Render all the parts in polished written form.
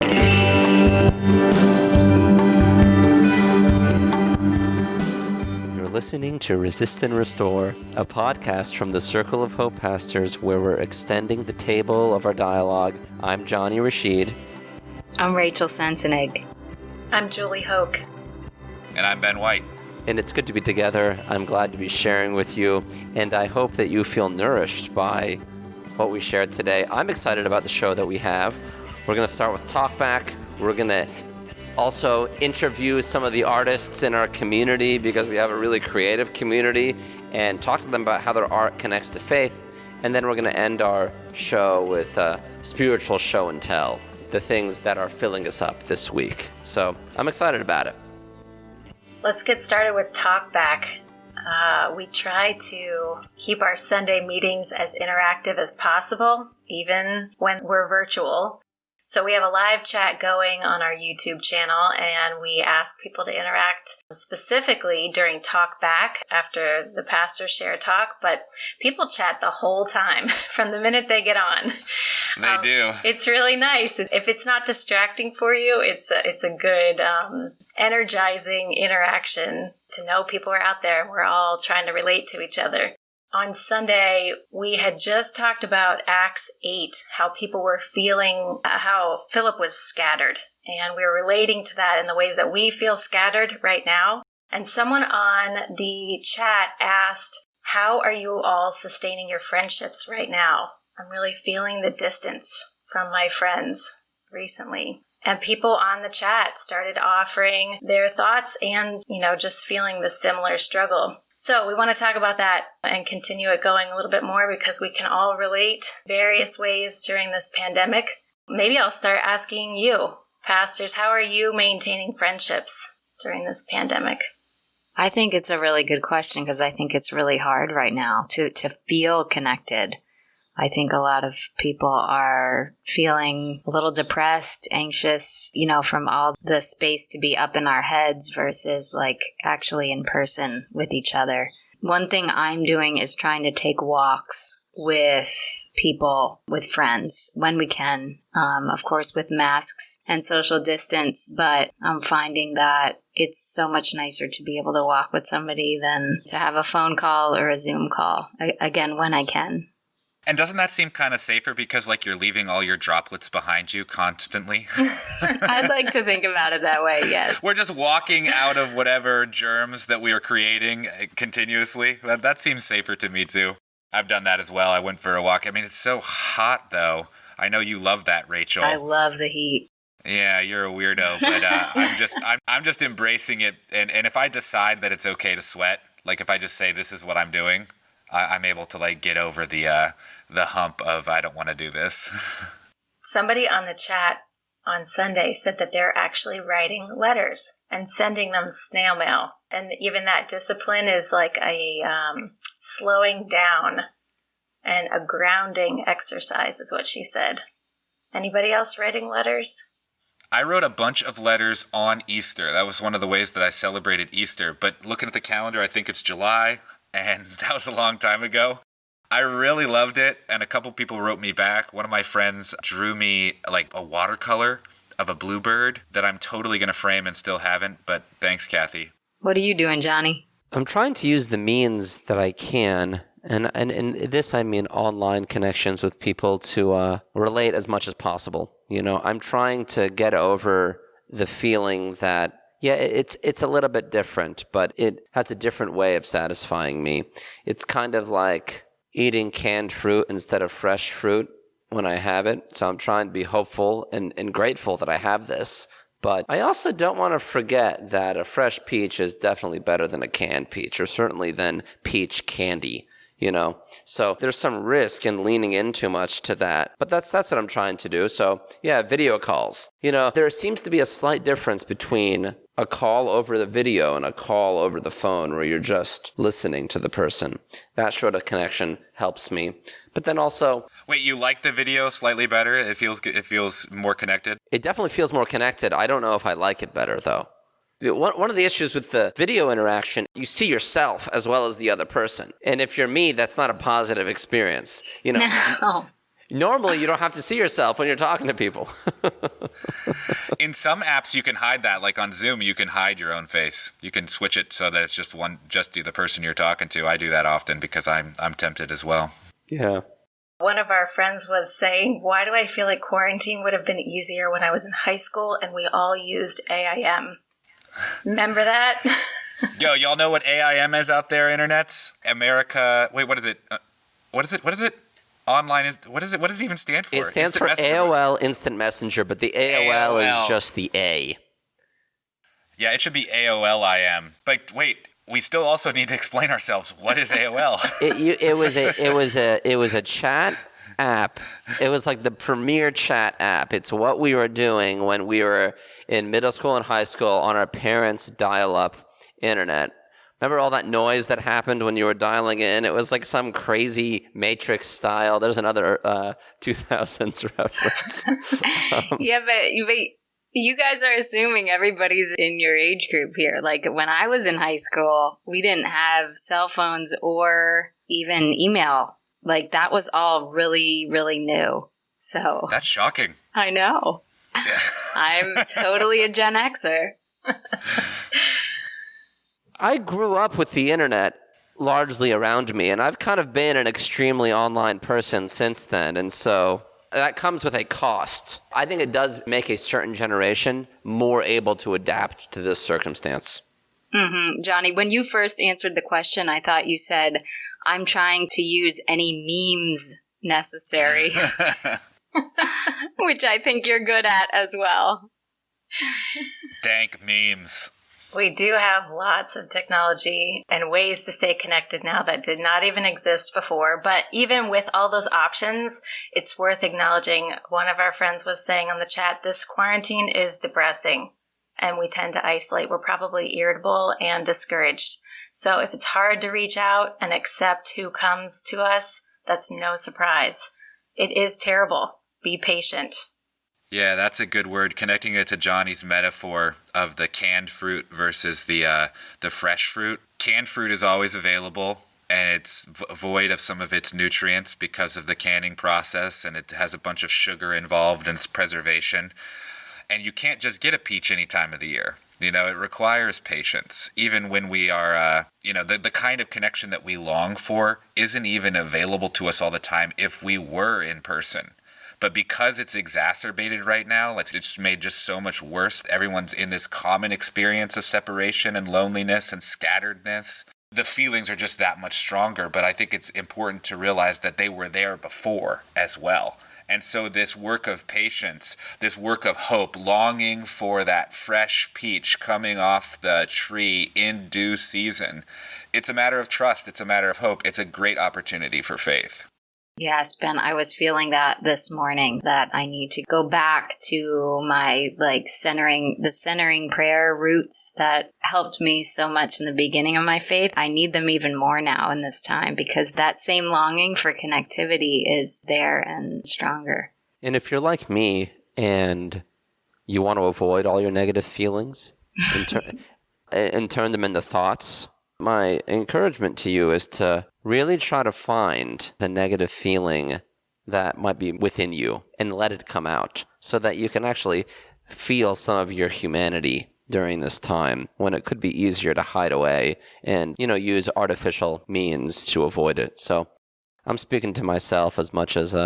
You're listening to Resist and Restore, a podcast from the Circle of Hope Pastors where we're extending the table of our dialogue. I'm Johnny Rashid. I'm Rachel Sensenig. I'm Julie Hoke. And I'm Ben White. And it's good to be together. I'm glad to be sharing with you, and I hope that you feel nourished by what we shared today. I'm excited about the show that we have. We're going to start with talkback. We're going to also interview some of the artists in our community because we have a really creative community and talk to them about how their art connects to faith. And then we're going to end our show with a spiritual show and tell, the things that are filling us up this week. So I'm excited about it. Let's get started with talkback. We try to keep our Sunday meetings as interactive as possible, even when we're virtual. So we have a live chat going on our YouTube channel, and we ask people to interact specifically during talk back after the pastors share talk, but people chat the whole time from the minute they get on. They do. It's really nice. If it's not distracting for you, it's a good energizing interaction to know people are out there and we're all trying to relate to each other. On Sunday, we had just talked about Acts 8, how people were feeling, how Philip was scattered. And we were relating to that in the ways that we feel scattered right now. And someone on the chat asked, how are you all sustaining your friendships right now? I'm really feeling the distance from my friends recently. And people on the chat started offering their thoughts and, just feeling the similar struggle. So we want to talk about that and continue it going a little bit more because we can all relate various ways during this pandemic. Maybe I'll start asking you, pastors, how are you maintaining friendships during this pandemic? I think it's a really good question because I think it's really hard right now to feel connected. I think a lot of people are feeling a little depressed, anxious, from all the space to be up in our heads versus like actually in person with each other. One thing I'm doing is trying to take walks with people, with friends when we can, of course with masks and social distance, but I'm finding that it's so much nicer to be able to walk with somebody than to have a phone call or a Zoom call, again, when I can. And doesn't that seem kind of safer because you're leaving all your droplets behind you constantly? I'd like to think about it that way, yes. We're just walking out of whatever germs that we are creating continuously. That seems safer to me too. I've done that as well. I went for a walk. I mean, it's so hot though. I know you love that, Rachel. I love the heat. Yeah, you're a weirdo, but I'm just embracing it. And if I decide that it's okay to sweat, if I just say this is what I'm doing, I'm able to get over the hump of I don't want to do this. Somebody on the chat on Sunday said that they're actually writing letters and sending them snail mail. And even that discipline is like a slowing down and a grounding exercise is what she said. Anybody else writing letters? I wrote a bunch of letters on Easter. That was one of the ways that I celebrated Easter. But looking at the calendar, I think it's July. And that was a long time ago. I really loved it, and a couple people wrote me back. One of my friends drew me a watercolor of a bluebird that I'm totally going to frame and still haven't, but thanks, Kathy. What are you doing, Johnny? I'm trying to use the means that I can, and in this I mean online connections with people to relate as much as possible. I'm trying to get over the feeling that yeah, it's a little bit different, but it has a different way of satisfying me. It's kind of like eating canned fruit instead of fresh fruit when I have it. So I'm trying to be hopeful and grateful that I have this. But I also don't want to forget that a fresh peach is definitely better than a canned peach, or certainly than peach candy. So there's some risk in leaning in too much to that. But that's what I'm trying to do. So yeah, video calls. There seems to be a slight difference between a call over the video and a call over the phone where you're just listening to the person. That sort of connection helps me. But then also... Wait, you like the video slightly better? It feels more connected? It definitely feels more connected. I don't know if I like it better, though. One of the issues with the video interaction, you see yourself as well as the other person. And if you're me, that's not a positive experience. No. Normally, you don't have to see yourself when you're talking to people. In some apps, you can hide that. Like on Zoom, you can hide your own face. You can switch it so that it's just the person you're talking to. I do that often because I'm tempted as well. Yeah. One of our friends was saying, why do I feel like quarantine would have been easier when I was in high school and we all used AIM? Remember that? Yo, y'all know what AIM is out there, internets? America. Wait, what is it? What is it? Online is. What is it? What does it even stand for? It stands for AOL Instant Messenger, but the AOL is just the A. Yeah, it should be AOLIM. But wait, we still also need to explain ourselves. What is AOL? It was a chat app. It was like the premier chat app. It's what we were doing when we were in middle school and high school on our parents' dial-up internet. Remember all that noise that happened when you were dialing in? It was like some crazy Matrix style. There's another 2000s reference. Yeah, but you guys are assuming everybody's in your age group here. Like when I was in high school, we didn't have cell phones or even email. Like that was all really, really new. So That's shocking. I know. Yeah. I'm totally a Gen Xer. I grew up with the internet largely around me, and I've kind of been an extremely online person since then, and so that comes with a cost. I think it does make a certain generation more able to adapt to this circumstance. Mm-hmm. Johnny, when you first answered the question, I thought you said, I'm trying to use any memes necessary, which I think you're good at as well. Dank memes. We do have lots of technology and ways to stay connected now that did not even exist before. But even with all those options, it's worth acknowledging. One of our friends was saying on the chat, this quarantine is depressing and we tend to isolate. We're probably irritable and discouraged. So if it's hard to reach out and accept who comes to us, that's no surprise. It is terrible. Be patient. Yeah, that's a good word. Connecting it to Johnny's metaphor of the canned fruit versus the fresh fruit. Canned fruit is always available, and it's void of some of its nutrients because of the canning process, and it has a bunch of sugar involved in its preservation. And you can't just get a peach any time of the year. You know, it requires patience. Even when we are, the kind of connection that we long for isn't even available to us all the time if we were in person. But because it's exacerbated right now, like it's made just so much worse. Everyone's in this common experience of separation and loneliness and scatteredness. The feelings are just that much stronger. But I think it's important to realize that they were there before as well. And so this work of patience, this work of hope, longing for that fresh peach coming off the tree in due season, it's a matter of trust. It's a matter of hope. It's a great opportunity for faith. Yes, Ben, I was feeling that this morning, that I need to go back to my centering prayer roots that helped me so much in the beginning of my faith. I need them even more now in this time because that same longing for connectivity is there and stronger. And if you're like me and you want to avoid all your negative feelings and turn them into thoughts, my encouragement to you is to really try to find the negative feeling that might be within you and let it come out so that you can actually feel some of your humanity during this time when it could be easier to hide away and, use artificial means to avoid it. So I'm speaking to myself as much as,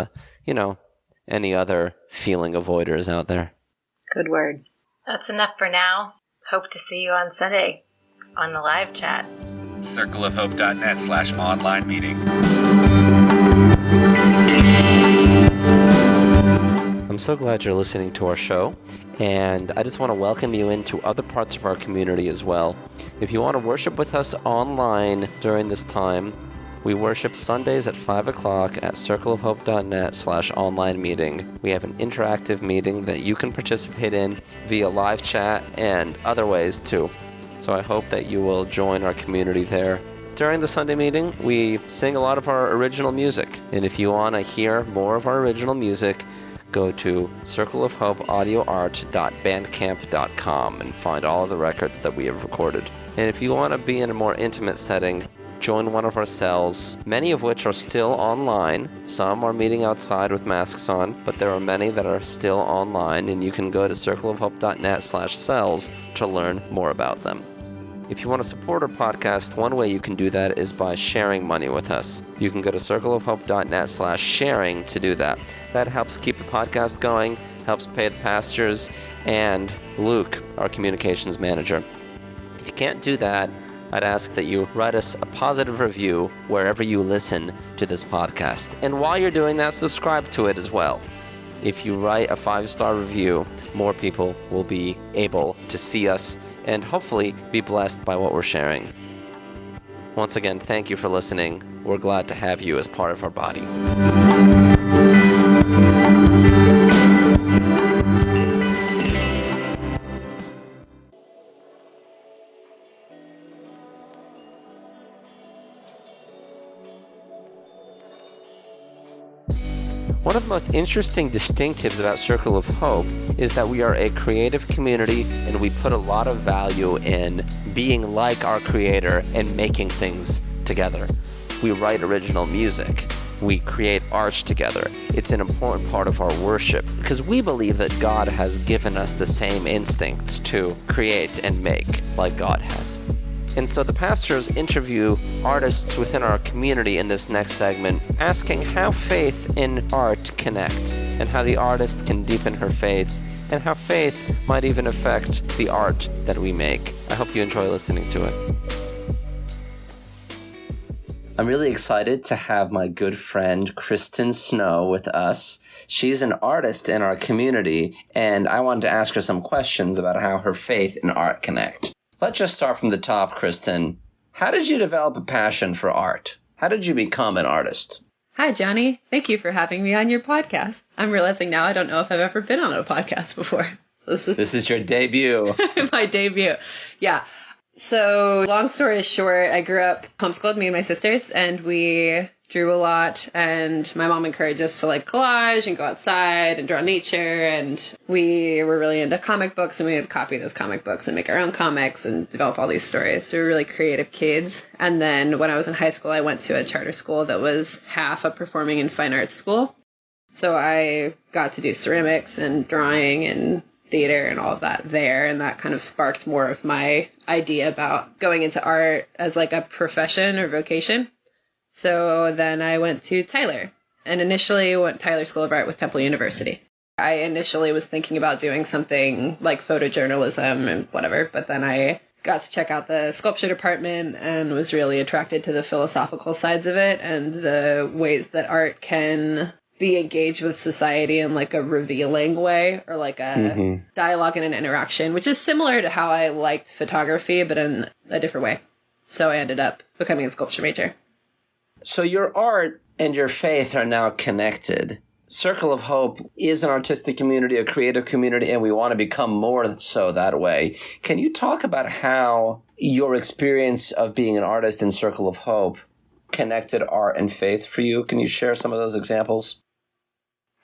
any other feeling avoiders out there. Good word. That's enough for now. Hope to see you on Sunday on the live chat. circleofhope.net/online meeting. I'm so glad you're listening to our show, and I just want to welcome you into other parts of our community as well. If you want to worship with us online during this time, we worship Sundays at 5 o'clock at circleofhope.net/online meeting. We have an interactive meeting that you can participate in via live chat and other ways too. So I hope that you will join our community there. During the Sunday meeting, we sing a lot of our original music. And if you want to hear more of our original music, go to circleofhopeaudioart.bandcamp.com and find all of the records that we have recorded. And if you want to be in a more intimate setting, join one of our cells, many of which are still online. Some are meeting outside with masks on, but there are many that are still online, and you can go to circleofhope.net/cells to learn more about them. If you want to support our podcast, one way you can do that is by sharing money with us. You can go to circleofhope.net/sharing to do that. That helps keep the podcast going, helps pay the pastors, and Luke, our communications manager. If you can't do that, I'd ask that you write us a positive review wherever you listen to this podcast. And while you're doing that, subscribe to it as well. If you write a 5-star review, more people will be able to see us and hopefully be blessed by what we're sharing. Once again, thank you for listening. We're glad to have you as part of our body. One of the most interesting distinctives about Circle of Hope is that we are a creative community and we put a lot of value in being like our Creator and making things together. We write original music. We create art together. It's an important part of our worship because we believe that God has given us the same instincts to create and make like God has. And so the pastors interview artists within our community in this next segment, asking how faith and art connect, and how the artist can deepen her faith, and how faith might even affect the art that we make. I hope you enjoy listening to it. I'm really excited to have my good friend Kristen Snow with us. She's an artist in our community, and I wanted to ask her some questions about how her faith and art connect. Let's just start from the top, Kristen. How did you develop a passion for art? How did you become an artist? Hi, Johnny. Thank you for having me on your podcast. I'm realizing now I don't know if I've ever been on a podcast before. So this is your debut. my debut. Yeah. So long story short, I grew up homeschooled, me and my sisters, and we drew a lot, and my mom encouraged us to like collage and go outside and draw nature, and we were really into comic books, and we would copy those comic books and make our own comics and develop all these stories. So we were really creative kids. And then when I was in high school, I went to a charter school that was half a performing and fine arts school. So I got to do ceramics and drawing and theater and all of that there, and that kind of sparked more of my idea about going into art as like a profession or vocation. So then I went to Tyler, and initially went Tyler School of Art with Temple University. I initially was thinking about doing something like photojournalism and whatever, but then I got to check out the sculpture department and was really attracted to the philosophical sides of it and the ways that art can be engaged with society in like a revealing way, or like a dialogue and an interaction, which is similar to how I liked photography, but in a different way. So I ended up becoming a sculpture major. So your art and your faith are now connected. Circle of Hope is an artistic community, a creative community, and we want to become more so that way. Can you talk about how your experience of being an artist in Circle of Hope connected art and faith for you? Can you share some of those examples?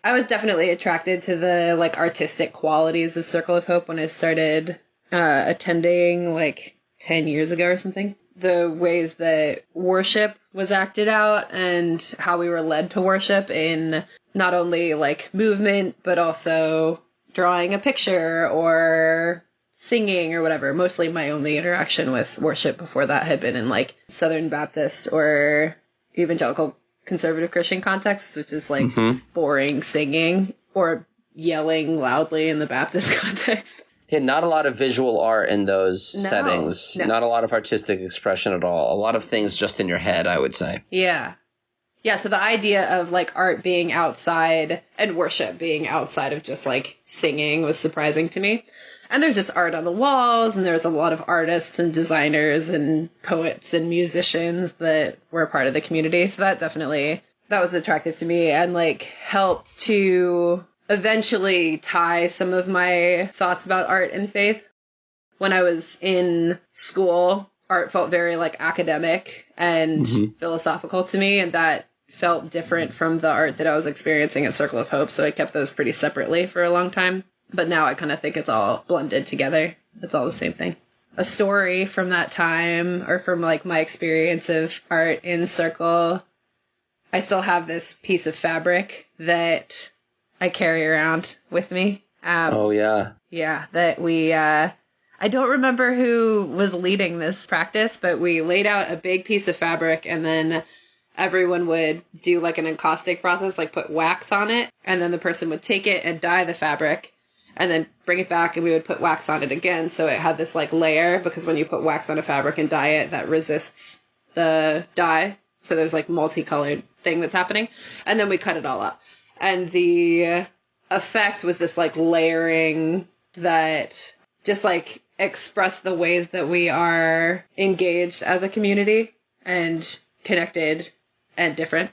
I was definitely attracted to the like artistic qualities of Circle of Hope when I started attending like 10 years ago or something. The ways that worship was acted out and how we were led to worship in not only like movement, but also drawing a picture or singing or whatever. Mostly my only interaction with worship before that had been in like Southern Baptist or evangelical conservative Christian contexts, which is like boring singing or yelling loudly in the Baptist context. Yeah, not a lot of visual art in those settings. No. Not a lot of artistic expression at all. A lot of things just in your head, I would say. Yeah. Yeah, so the idea of like art being outside and worship being outside of just like singing was surprising to me. And there's just art on the walls, and there's a lot of artists and designers and poets and musicians that were a part of the community. So that was attractive to me and like helped to eventually tie some of my thoughts about art and faith. When I was in school, art felt very like academic and philosophical to me, and that felt different from the art that I was experiencing at Circle of Hope, so I kept those pretty separately for a long time. But now I kind of think it's all blended together. It's all the same thing. a story from that time or from like my experience of art in Circle. I still have this piece of fabric that I carry around with me. Oh, yeah. Yeah, that we, I don't remember who was leading this practice, but we laid out a big piece of fabric and then everyone would do like an encaustic process, like put wax on it, and then the person would take it and dye the fabric and then bring it back and we would put wax on it again. So it had this like layer, because when you put wax on a fabric and dye it, that resists the dye. So there's like multicolored thing that's happening. And then we cut it all up. And the effect was this like layering that just like expressed the ways that we are engaged as a community and connected and different.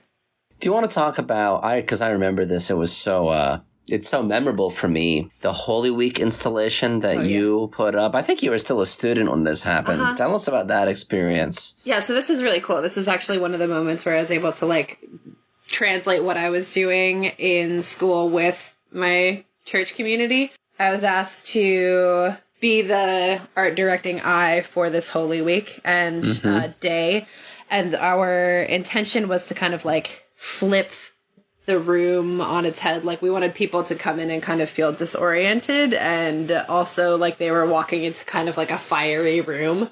Do you want to talk about, because I remember this, it was so, it's so memorable for me, the Holy Week installation that you put up. I think you were still a student when this happened. Tell us about that experience. Yeah, so this was really cool. This was actually one of the moments where I was able to like translate what I was doing in school with my church community. I was asked to be the art directing eye for this Holy Week and day. And our intention was to kind of like flip the room on its head. Like we wanted people to come in and kind of feel disoriented and also like they were walking into kind of like a fiery room.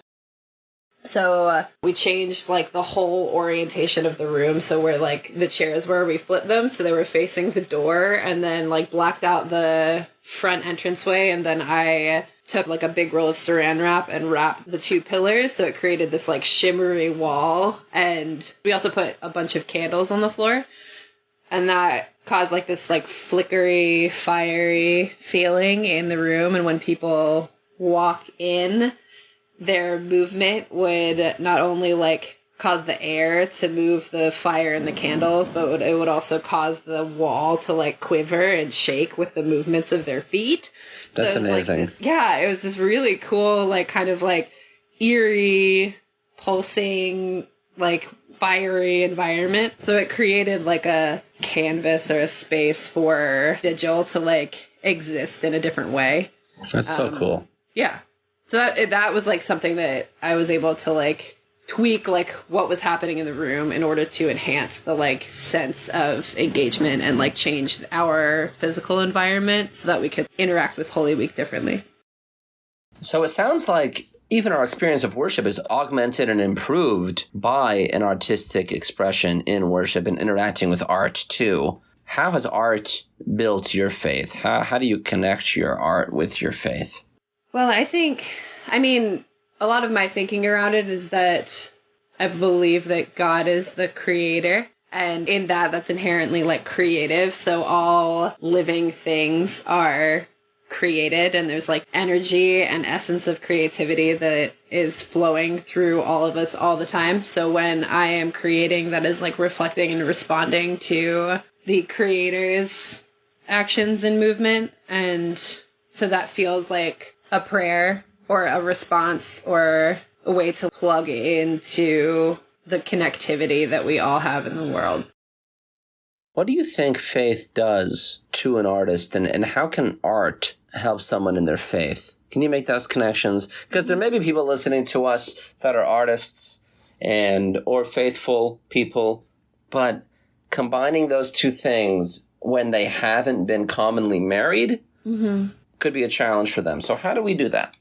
So we changed like the whole orientation of the room. So where like the chairs were, we flipped them so they were facing the door, and then like blacked out the front entranceway. And then I took like a big roll of saran wrap and wrapped the two pillars. So it created this like shimmery wall. And we also put a bunch of candles on the floor. And that caused like this like flickery, fiery feeling in the room. And when people walk in, their movement would not only like cause the air to move the fire and the candles, but it would also cause the wall to like quiver and shake with the movements of their feet. That's amazing. Like it was this really cool, like kind of like eerie, pulsing, like fiery environment. So it created like a canvas or a space for Vigil to like exist in a different way. That's so cool. Yeah. So that was like something that I was able to like tweak like what was happening in the room in order to enhance the like sense of engagement and like change our physical environment so that we could interact with Holy Week differently. So it sounds like even our experience of worship is augmented and improved by an artistic expression in worship and interacting with art too. How has art built your faith? How do you connect your art with your faith? Well, I mean, a lot of my thinking around it is that I believe that God is the creator, and in that's inherently like creative. So all living things are created, and there's like energy and essence of creativity that is flowing through all of us all the time. So when I am creating, that is like reflecting and responding to the creator's actions and movement. And so that feels like a prayer or a response or a way to plug into the connectivity that we all have in the world. What do you think faith does to an artist, and how can art help someone in their faith? Can you make those connections? Because there may be people listening to us that are artists or faithful people, but combining those two things when they haven't been commonly married could be a challenge for them. So how do we do that?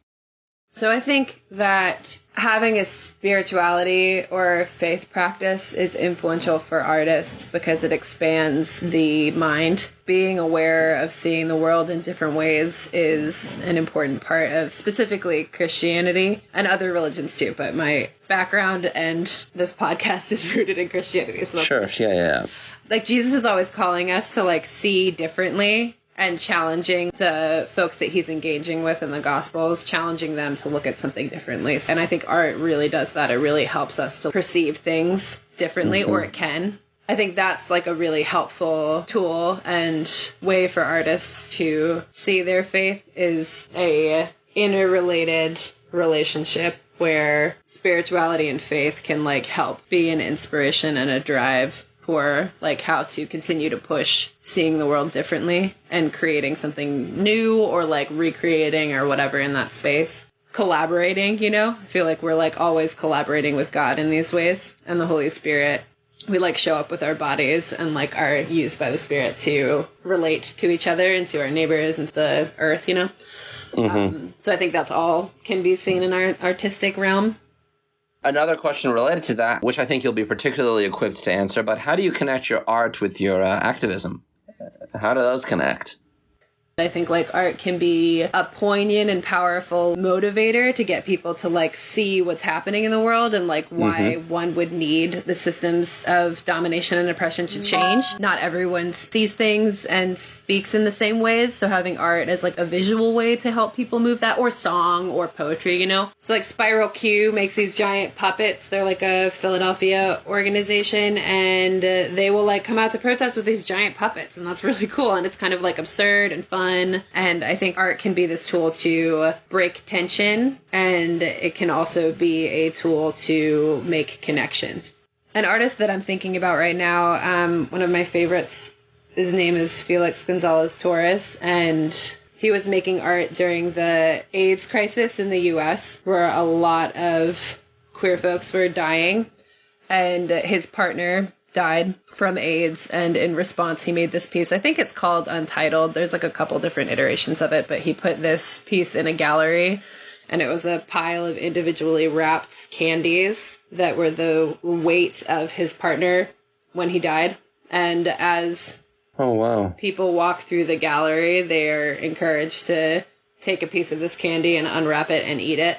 So I think that having a spirituality or faith practice is influential for artists because it expands the mind. Being aware of seeing the world in different ways is an important part of specifically Christianity and other religions too. But my background and this podcast is rooted in Christianity. So sure, yeah. Like Jesus is always calling us to like see differently and challenging the folks that he's engaging with in the Gospels, challenging them to look at something differently. And I think art really does that. It really helps us to perceive things differently, or it can. I think that's like a really helpful tool and way for artists to see their faith is a interrelated relationship where spirituality and faith can like help be an inspiration and a drive for like how to continue to push seeing the world differently and creating something new or like recreating or whatever in that space. collaborating, you know? I feel like we're like always collaborating with God in these ways, and the Holy Spirit. We like show up with our bodies and like are used by the Spirit to relate to each other and to our neighbors and to the earth, you know? So I think that's all can be seen in our artistic realm. Another question related to that, which I think you'll be particularly equipped to answer, but how do you connect your art with your activism? How do those connect? I think like art can be a poignant and powerful motivator to get people to like see what's happening in the world and like why one would need the systems of domination and oppression to change. Not everyone sees things and speaks in the same ways, so having art as like a visual way to help people move that, or song or poetry, you know? So like Spiral Q makes these giant puppets. They're like a Philadelphia organization, and they will like come out to protest with these giant puppets, and that's really cool, and it's kind of like absurd and fun. And I think art can be this tool to break tension, and it can also be a tool to make connections. An artist that I'm thinking about right now, one of my favorites, his name is Felix Gonzalez Torres, and he was making art during the AIDS crisis in the US, where a lot of queer folks were dying, and his partner died from AIDS, and in response he made this piece. I think it's called Untitled. There's like a couple different iterations of it, but he put this piece in a gallery, and it was a pile of individually wrapped candies that were the weight of his partner when he died. And as people walk through the gallery, they're encouraged to take a piece of this candy and unwrap it and eat it.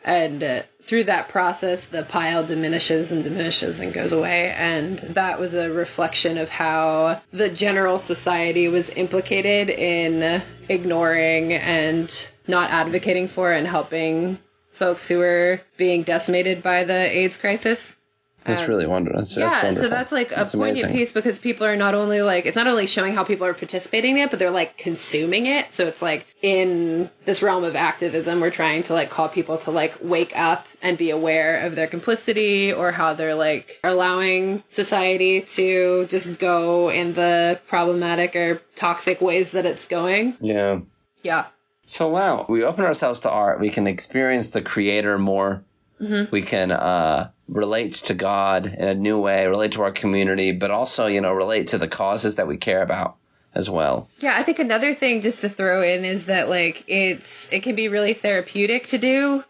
And through that process, the pile diminishes and diminishes and goes away. And that was a reflection of how the general society was implicated in ignoring and not advocating for and helping folks who were being decimated by the AIDS crisis. That's really wonderful. That's wonderful. So that's like a poignant piece, because people are not only like, it's not only showing how people are participating in it, but they're like consuming it. So it's like in this realm of activism, we're trying to like call people to like wake up and be aware of their complicity, or how they're like allowing society to just go in the problematic or toxic ways that it's going. Yeah. Yeah. So wow, we open ourselves to art. We can experience the creator more. We can relate to God in a new way, relate to our community, but also, you know, relate to the causes that we care about as well. Yeah, I think another thing just to throw in is that like it can be really therapeutic to do.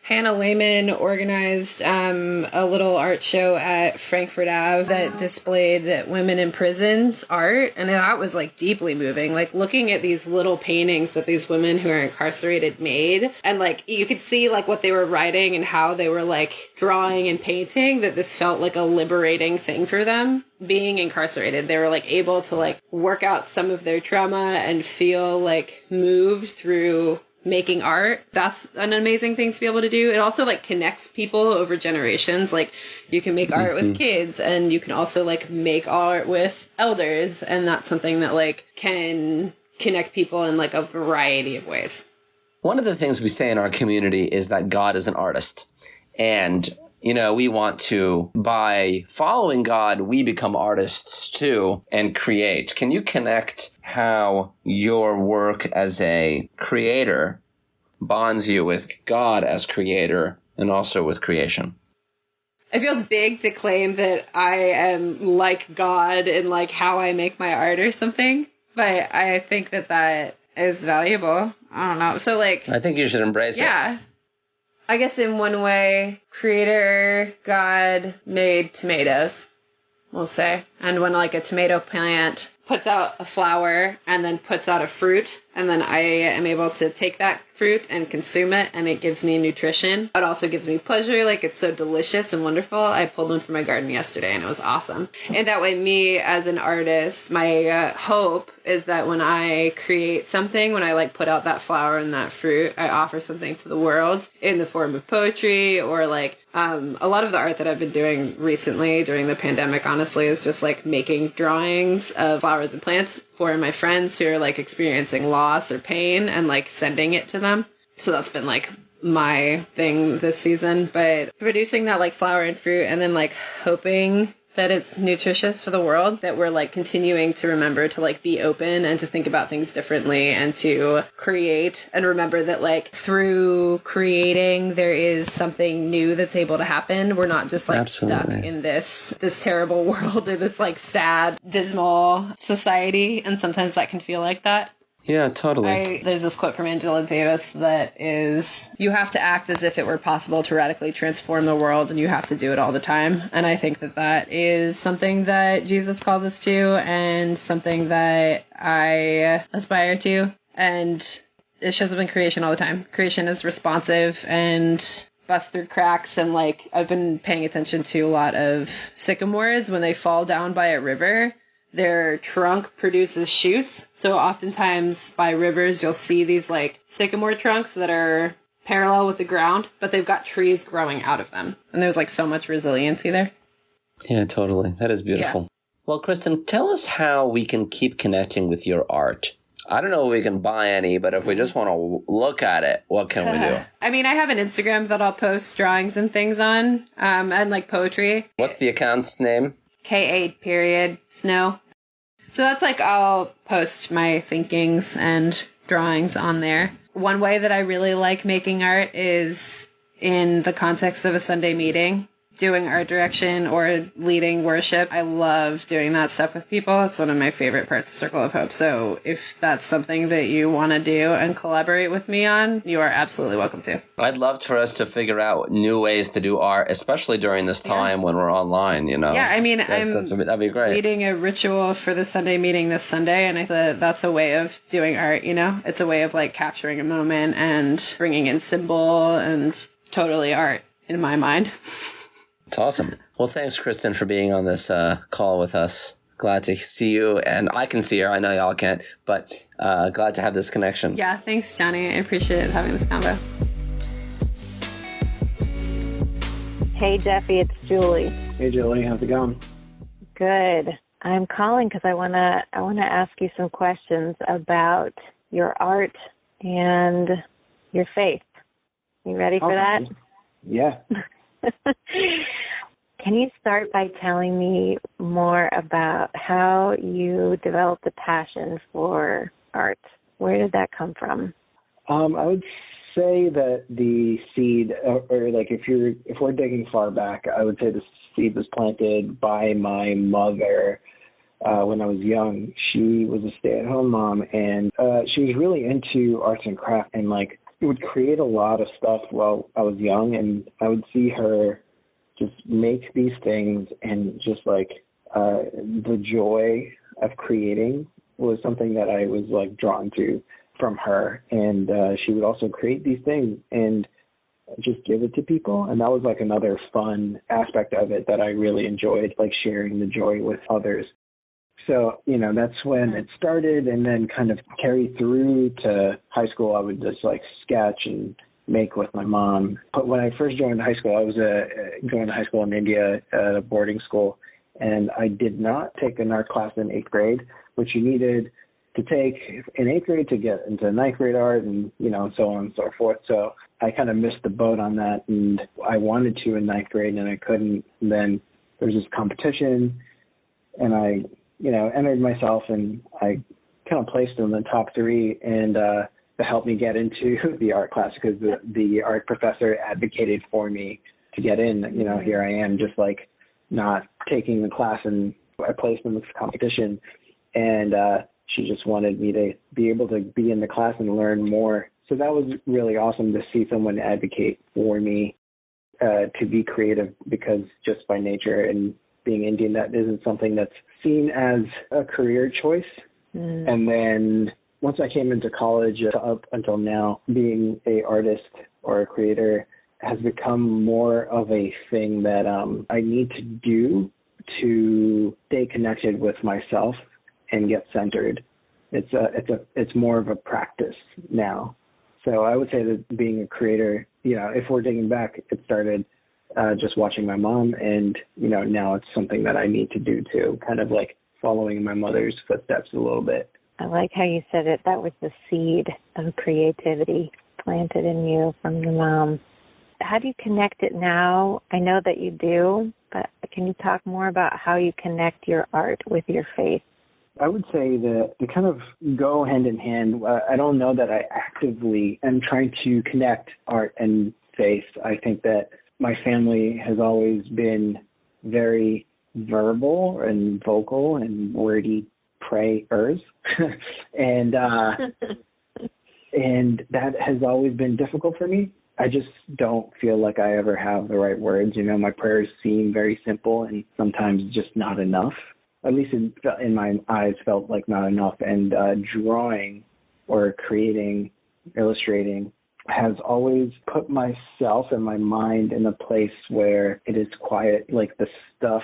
Hannah Lehman organized a little art show at Frankfurt Ave that displayed women in prisons art, and that was like deeply moving. Like looking at these little paintings that these women who are incarcerated made, and like you could see like what they were writing and how they were like drawing and painting, that this felt like a liberating thing for them. Being incarcerated, they were like able to like work out some of their trauma and feel like moved through making art. That's an amazing thing to be able to do. It also like connects people over generations. Like you can make art with kids, and you can also like make art with elders, and that's something that like can connect people in like a variety of ways. One of the things we say in our community is that God is an artist, and you know, we want to, by following God, we become artists too and create. Can you connect how your work as a creator bonds you with God as creator and also with creation? It feels big to claim that I am like God in like how I make my art or something, but I think that that is valuable. I don't know. So like, I think you should embrace it. Yeah. I guess in one way, creator, God made tomatoes, we'll say. And when like a tomato plant puts out a flower and then puts out a fruit, and then I am able to take that fruit and consume it, and it gives me nutrition. It also gives me pleasure. Like it's so delicious and wonderful. I pulled one from my garden yesterday and it was awesome. And that way, me as an artist, my hope is that when I create something, when I like put out that flower and that fruit, I offer something to the world in the form of poetry, or like a lot of the art that I've been doing recently during the pandemic, honestly, is just like making drawings of flowers and plants for my friends who are like experiencing loss or pain, and like sending it to them. So that's been like my thing this season. But producing that like flower and fruit, and then like hoping that it's nutritious for the world, that we're like continuing to remember to like be open and to think about things differently and to create and remember that like through creating there is something new that's able to happen. We're not just like Absolutely. stuck in this terrible world or this like sad, dismal society, and sometimes that can feel like that. Yeah, totally. There's this quote from Angela Davis that is, you have to act as if it were possible to radically transform the world, and you have to do it all the time. And I think that that is something that Jesus calls us to, and something that I aspire to. And it shows up in creation all the time. Creation is responsive and busts through cracks. And like, I've been paying attention to a lot of sycamores when they fall down by a river. Their trunk produces shoots. So oftentimes by rivers, you'll see these like sycamore trunks that are parallel with the ground, but they've got trees growing out of them. And there's like so much resiliency there. Yeah, totally. That is beautiful. Yeah. Well, Kristen, tell us how we can keep connecting with your art. I don't know if we can buy any, but if we just want to look at it, what can we do? I mean, I have an Instagram that I'll post drawings and things on, and like poetry. What's the account's name? K8.Snow. So that's like, I'll post my thinkings and drawings on there. One way that I really like making art is in the context of a Sunday meeting, doing art direction or leading worship. I love doing that stuff with people. It's one of my favorite parts of Circle of Hope. So if that's something that you want to do and collaborate with me on, you are absolutely welcome to. I'd love for us to figure out new ways to do art, especially during this time when we're online, you know? Yeah, I mean, that'd be great. Leading a ritual for the Sunday meeting this Sunday, and I thought that's a way of doing art, you know? It's a way of like capturing a moment and bringing in symbol and totally art in my mind. It's awesome. Well, thanks, Kristen, for being on this call with us. Glad to see you. And I can see her. I know y'all can't, but glad to have this connection. Yeah, thanks, Johnny. I appreciate having this convo. Hey, Jeffy, it's Julie. Hey, Julie. How's it going? Good. I'm calling because I wanna ask you some questions about your art and your faith. You ready for that? Yeah. Can you start by telling me more about how you developed the passion for art? Where did that come from? I would say that the seed, or like if we're digging far back, I would say the seed was planted by my mother when I was young. She was a stay-at-home mom, and she was really into arts and crafts, and like would create a lot of stuff while I was young, and I would see her just make these things, and just like the joy of creating was something that I was like drawn to from her. And she would also create these things and just give it to people, and that was like another fun aspect of it that I really enjoyed, like sharing the joy with others. So, you know, that's when it started, and then kind of carried through to high school. I would just like sketch and make with my mom. But when I first joined high school, I was going to high school in India at a boarding school, and I did not take an art class in 8th grade, which you needed to take in 8th grade to get into 9th grade art, and, you know, so on and so forth. So I kind of missed the boat on that, and I wanted to in 9th grade, and I couldn't. And then there was this competition, and I, you know, entered myself, and I kind of placed in the top 3, and that helped me get into the art class because the art professor advocated for me to get in. You know, here I am just like not taking the class, and I placed in this competition, and she just wanted me to be able to be in the class and learn more. So that was really awesome to see someone advocate for me to be creative, because just by nature and being Indian, that isn't something that's seen as a career choice. And then once I came into college, up until now, being a artist or a creator has become more of a thing that I need to do to stay connected with myself and get centered. It's more of a practice now. So I would say that being a creator, you know, if we're digging back, it started just watching my mom, and, you know, now it's something that I need to do too, kind of like following my mother's footsteps a little bit. I like how you said it. That was the seed of creativity planted in you from your mom. How do you connect it now? I know that you do, but can you talk more about how you connect your art with your faith? I would say that they kind of go hand in hand. I don't know that I actively am trying to connect art and faith. I think that my family has always been very verbal and vocal and wordy prayers. and that has always been difficult for me. I just don't feel like I ever have the right words. You know, my prayers seem very simple and sometimes just not enough. At least in my eyes, felt like not enough. And drawing or creating, illustrating has always put myself and my mind in a place where it is quiet, like the stuff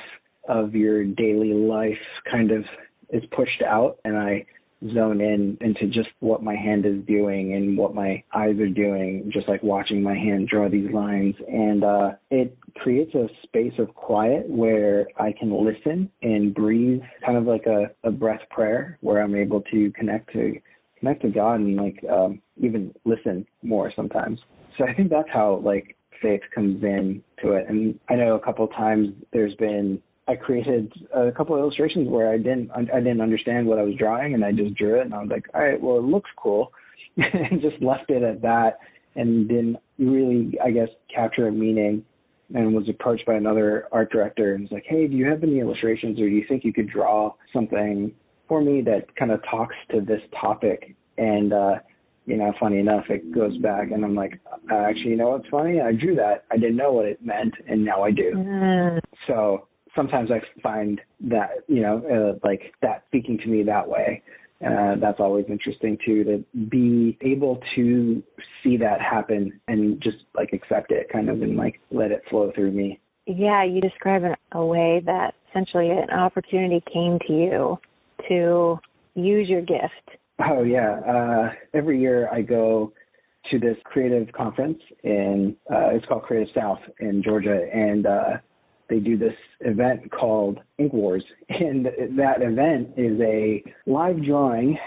of your daily life kind of is pushed out, and I zone in into just what my hand is doing and what my eyes are doing, just like watching my hand draw these lines. And it creates a space of quiet where I can listen and breathe, kind of like a breath prayer, where I'm able to connect to God and even listen more sometimes. So I think that's how faith comes in to it. And I know a couple of times I created a couple of illustrations where I didn't understand what I was drawing, and I just drew it, and I was like, all right, well, it looks cool, and just left it at that, and didn't really, I guess, capture a meaning, and was approached by another art director and was like, hey, do you have any illustrations, or do you think you could draw something for me that kind of talks to this topic? And funny enough, it goes back, and I'm like, actually, you know what's funny? I drew that. I didn't know what it meant, and now I do. So sometimes I find that, that speaking to me that way. That's always interesting, too, to be able to see that happen and just, accept it kind of and, let it flow through me. Yeah, you describe a way that essentially an opportunity came to you to use your gift. Oh, yeah. Every year I go to this creative conference it's called Creative South in Georgia, and they do this event called Ink Wars. And that event is a live drawing.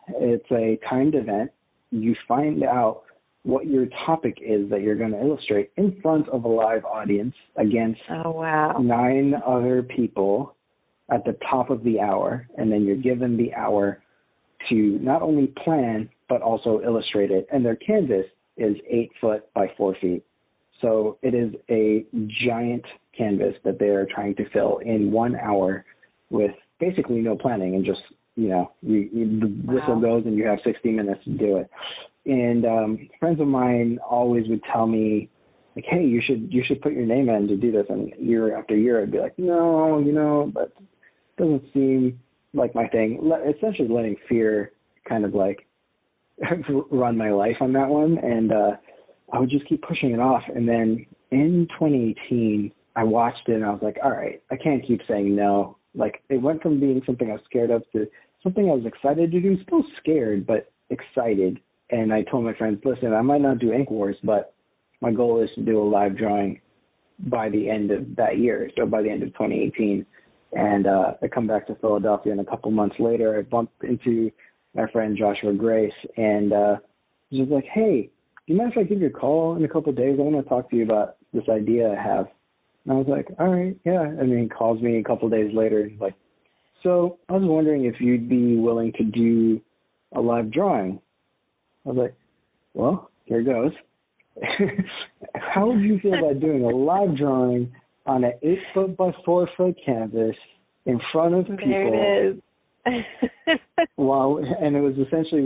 It's a timed event. You find out what your topic is that you're going to illustrate in front of a live audience against 9 other people at the top of the hour. And then you're given the hour to not only plan, but also illustrate it. And their canvas is 8 foot by 4 feet. So it is a giant canvas that they are trying to fill in 1 hour with basically no planning, and just, the whistle goes and you have 60 minutes to do it. And friends of mine always would tell me, hey, you should put your name in to do this. And year after year, I'd be like, no, but it doesn't seem like my thing. Essentially letting fear kind of run my life on that one. And I would just keep pushing it off. And then in 2018, I watched it and I was like, all right, I can't keep saying no. It went from being something I was scared of to something I was excited to do, still scared, but excited. And I told my friends, listen, I might not do Ink Wars, but my goal is to do a live drawing by the end of that year, so by the end of 2018. And I come back to Philadelphia, and a couple months later, I bump into my friend Joshua Grace, and he's just like, hey, do you mind if I give you a call in a couple of days? I want to talk to you about this idea I have. And I was like, all right, yeah. And then he calls me a couple of days later. He's like, so I was wondering if you'd be willing to do a live drawing. I was like, well, here goes. How would you feel about doing a live drawing on an 8 foot by 4 foot canvas in front of people? There it is. And it was essentially,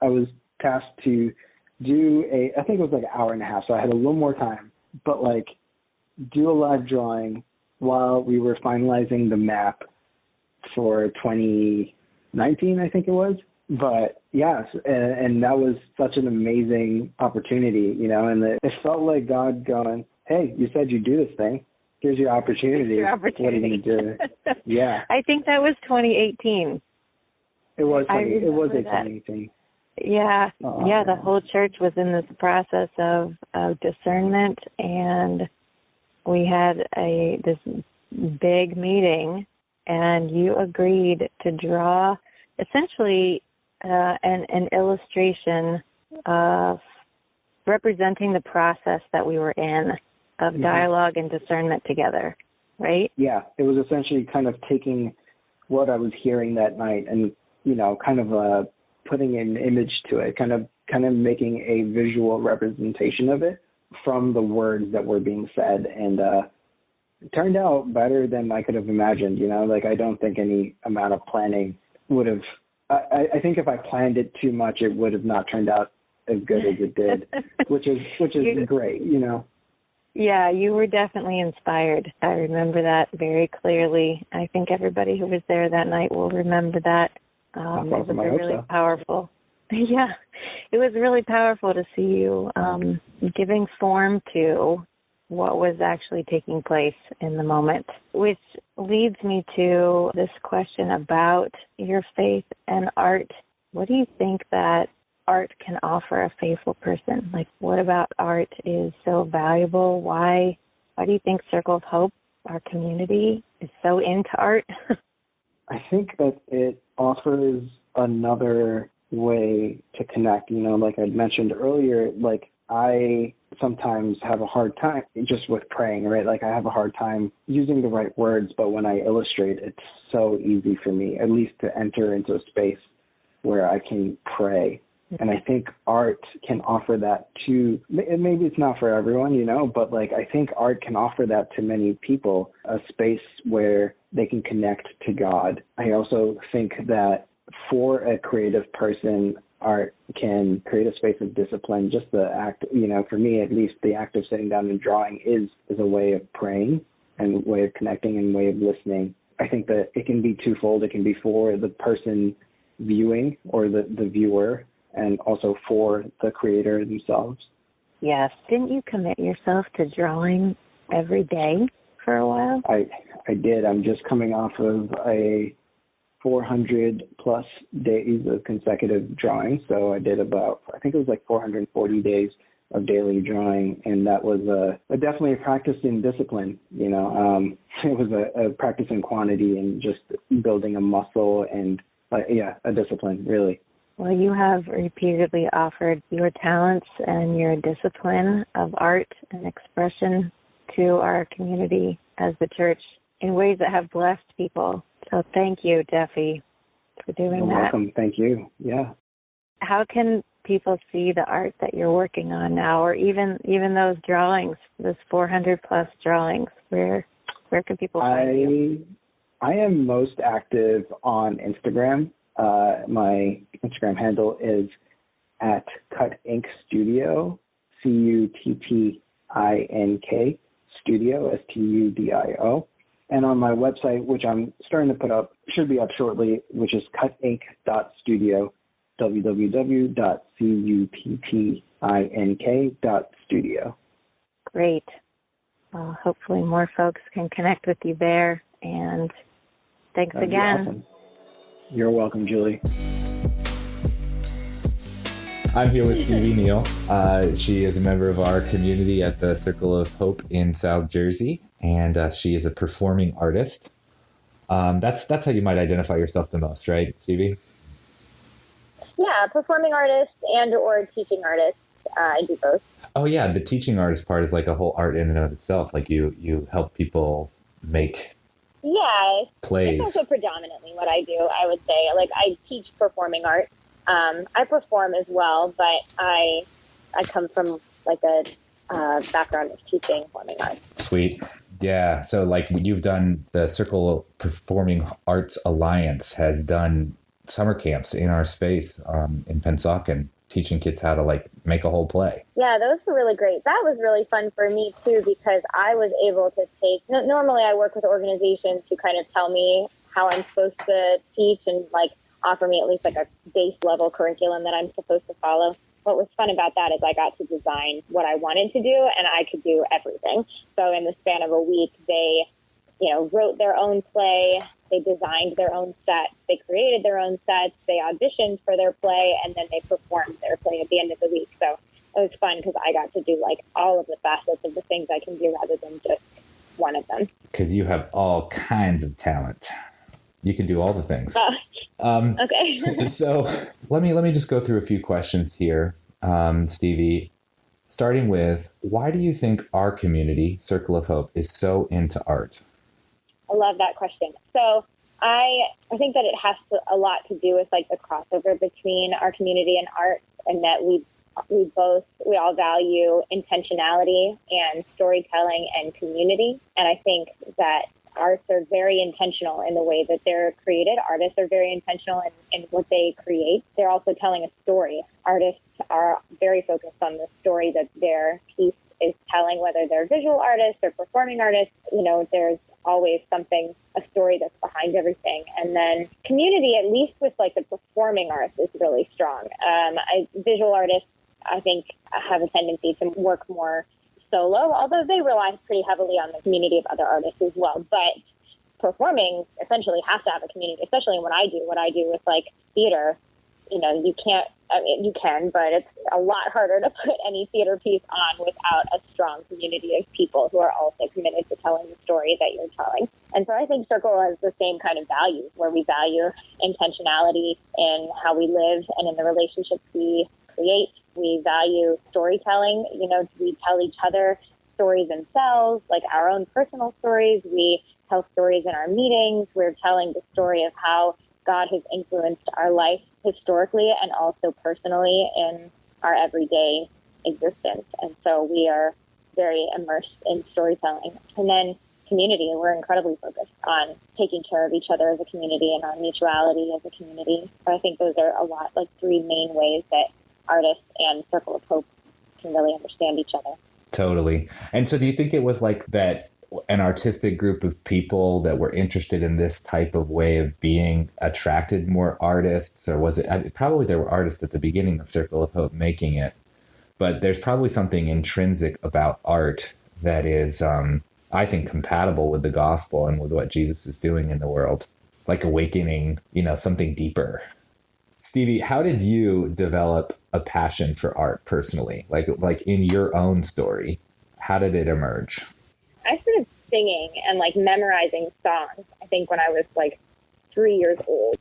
I was tasked to do I think it was an hour and a half, so I had a little more time, but do a live drawing while we were finalizing the map for 2019, I think it was. But yes, and that was such an amazing opportunity, and it felt like God going, hey, you said you'd do this thing. Here's your opportunity. What are you going to do? Yeah. I think that was 2018. It was 2018. Yeah. Yeah, the whole church was in this process of discernment, and we had this big meeting, and you agreed to draw essentially an illustration of representing the process that we were in of dialogue and discernment together, right? Yeah, it was essentially kind of taking what I was hearing that night and, kind of putting an image to it, kind of making a visual representation of it from the words that were being said. And it turned out better than I could have imagined, I don't think any amount of planning would have, I think if I planned it too much, it would have not turned out as good as it did, which is great, Yeah, you were definitely inspired. I remember that very clearly. I think everybody who was there that night will remember that. It was really powerful. Yeah, it was really powerful to see you giving form to what was actually taking place in the moment, which leads me to this question about your faith and art. What do you think that art can offer a faithful person? Like, what about art is so valuable? Why do you think Circle of Hope, our community, is so into art? I think that it offers another way to connect. Like I mentioned earlier, like I sometimes have a hard time just with praying, right? Like I have a hard time using the right words, but when I illustrate, it's so easy for me, at least to enter into a space where I can pray. And I think art can offer that to, maybe it's not for everyone, but like I think art can offer that to many people, a space where they can connect to God. I also think that for a creative person, art can create a space of discipline. Just the act, for me at least, the act of sitting down and drawing is a way of praying and way of connecting and way of listening. I think that it can be twofold. It can be for the person viewing or the viewer, and also for the creator themselves. Yes. Didn't you commit yourself to drawing every day for a while? I did. I'm just coming off of a 400 plus days of consecutive drawing. So I did I think it was like 440 days of daily drawing. And that was definitely a practice in discipline. It was a practice in quantity and just building a muscle and a discipline, really. Well, you have repeatedly offered your talents and your discipline of art and expression to our community as the church in ways that have blessed people. So thank you, Jeffy, for doing that. You're welcome. Thank you. Yeah. How can people see the art that you're working on now, or even those drawings, those 400 plus drawings? Where can people find you? I am most active on Instagram. My Instagram handle is at Cut Ink Studio, CUTTINK Studio, STUDIO. And on my website, which I'm starting to put up, should be up shortly, which is cutink.studio, www.cutink.studio. Great. Well, hopefully more folks can connect with you there. And thanks That'd again. Be awesome. You're welcome, Julie. I'm here with Stevie Neal. She is a member of our community at the Circle of Hope in South Jersey, and she is a performing artist. That's how you might identify yourself the most, right, Stevie? Yeah, performing artist and or teaching artist. I do both. Oh yeah, the teaching artist part is like a whole art in and of itself. Like you help people make plays. It's also predominantly what I do, I would say. Like I teach performing art. I perform as well, but I come from like a background of teaching performing art. Sweet. Yeah. So like you've done, the Circle Performing Arts Alliance has done summer camps in our space in Pennsauken, teaching kids how to like make a whole play. Yeah, those were really great. That was really fun for me too, because I was able to take, normally I work with organizations who kind of tell me how I'm supposed to teach and like offer me at least like a base level curriculum that I'm supposed to follow. What was fun about that is I got to design what I wanted to do, and I could do everything. So in the span of a week, they, wrote their own play, they designed their own sets, they created their own sets, they auditioned for their play, and then they performed their play at the end of the week. So it was fun because I got to do like all of the facets of the things I can do rather than just one of them. Because you have all kinds of talent. You can do all the things. Okay. So let me just go through a few questions here, Stevie. starting with, why do you think our community, Circle of Hope, is so into art? I love that question. So I think that it has a lot to do with like the crossover between our community and art, and that we all value intentionality and storytelling and community. And I think that arts are very intentional in the way that they're created. Artists are very intentional in what they create. They're also telling a story. Artists are very focused on the story that their piece is telling, whether they're visual artists or performing artists. You know, there's always a story that's behind everything. And then community, at least with like the performing arts, is really strong. Visual artists, I think, have a tendency to work more solo, although they rely pretty heavily on the community of other artists as well. But performing essentially has to have a community, especially when what I do with like theater. You know, you can't, I mean, you can, but it's a lot harder to put any theater piece on without a strong community of people who are also committed to telling the story that you're telling. And so I think Circle has the same kind of values, where we value intentionality in how we live and in the relationships we create. We value storytelling. You know, we tell each other stories themselves, like our own personal stories. We tell stories in our meetings. We're telling the story of how God has influenced our life historically and also personally in our everyday existence. And so we are very immersed in storytelling. And then community, we're incredibly focused on taking care of each other as a community and our mutuality as a community. So I think those are a lot, like three main ways that artists and Circle of Hope can really understand each other. Totally. And so do you think it was like that an artistic group of people that were interested in this type of way of being attracted more artists, or was it probably there were artists at the beginning of Circle of Hope making it, but there's probably something intrinsic about art that is, I think, compatible with the gospel and with what Jesus is doing in the world, like awakening, you know, something deeper. Stevie, how did you develop a passion for art personally? Like in your own story, how did it emerge? I started singing and like memorizing songs, I think when I was like 3 years old,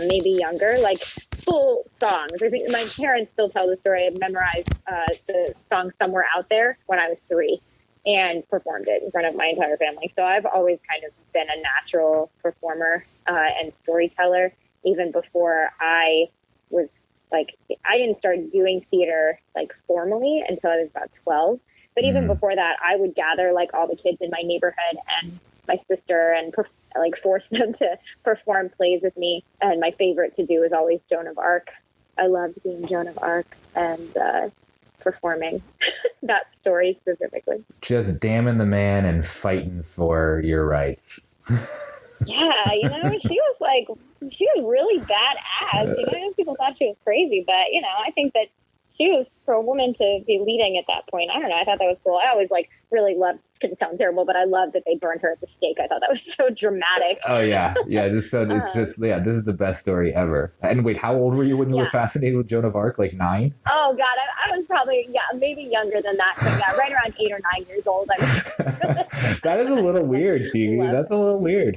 maybe younger, like full songs. I think my parents still tell the story. I memorized the song Somewhere Out There when I was 3 and performed it in front of my entire family. So I've always kind of been a natural performer and storyteller, even before I was like, I didn't start doing theater like formally until I was about 12. But even before that, I would gather like all the kids in my neighborhood and my sister and like force them to perform plays with me. And my favorite to do is always Joan of Arc. I loved being Joan of Arc and performing that story specifically. Just damning the man and fighting for your rights. Yeah, you know, she was really badass. You know, I know people thought she was crazy, but, you know, I think that she was, for a woman to be leading at that point, I don't know, I thought that was cool. I always like really loved, it sound terrible, but I loved that they burned her at the stake. I thought that was so dramatic. Oh yeah. Yeah. It's just, this is the best story ever. And wait, how old were you when you were fascinated with Joan of Arc? Like 9? Oh God. I was probably, maybe younger than that. But yeah, right around 8 or 9 years old. That is a little weird, Stevie. That's a little weird.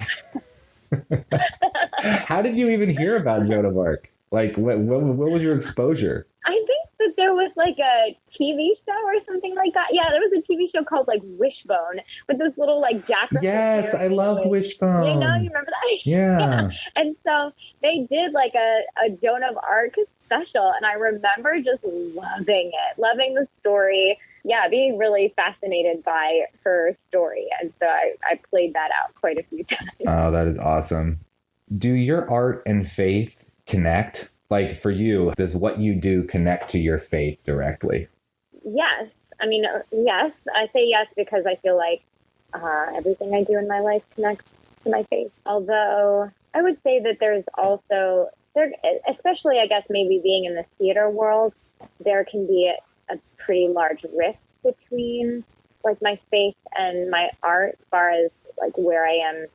How did you even hear about Joan of Arc? Like what was your exposure? I think that there was like a TV show or something like that. Yeah, there was a TV show called like Wishbone with this little like Jack. Yes, I loved Wishbone. You know, you remember that? Yeah. And so they did like a Joan of Arc special, and I remember just loving the story. Yeah, being really fascinated by her story. And so I played that out quite a few times. Oh, that is awesome. Do your art and faith connect? Like for you, does what you do connect to your faith directly? Yes. I mean, yes. I say yes because I feel like everything I do in my life connects to my faith. Although I would say that there's also, especially I guess maybe being in the theater world, there can be a pretty large rift between like my faith and my art as far as like where I am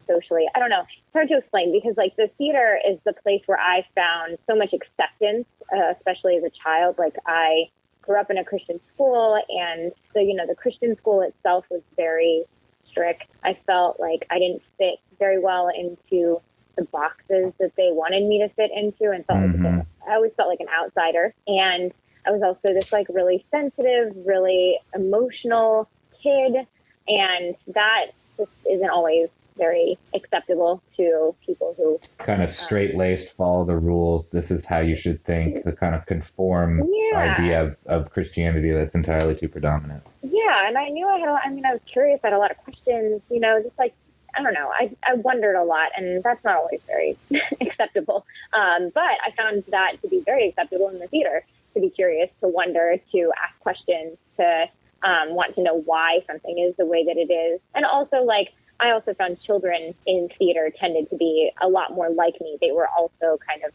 socially. I don't know. It's hard to explain because like the theater is the place where I found so much acceptance, especially as a child. Like I grew up in a Christian school, and so, you know, the Christian school itself was very strict. I felt like I didn't fit very well into the boxes that they wanted me to fit into, and felt like I always felt like an outsider. And I was also this like really sensitive, really emotional kid. And that just isn't always very acceptable to people who kind of straight-laced, follow the rules, this is how you should think, the kind of conform idea of Christianity that's entirely too predominant. Yeah, and I knew I was curious, I had a lot of questions, just like, I don't know, I wondered a lot, and that's not always very acceptable. But I found that to be very acceptable in the theater, to be curious, to wonder, to ask questions, to want to know why something is the way that it is. And also, like, I also found children in theater tended to be a lot more like me. They were also kind of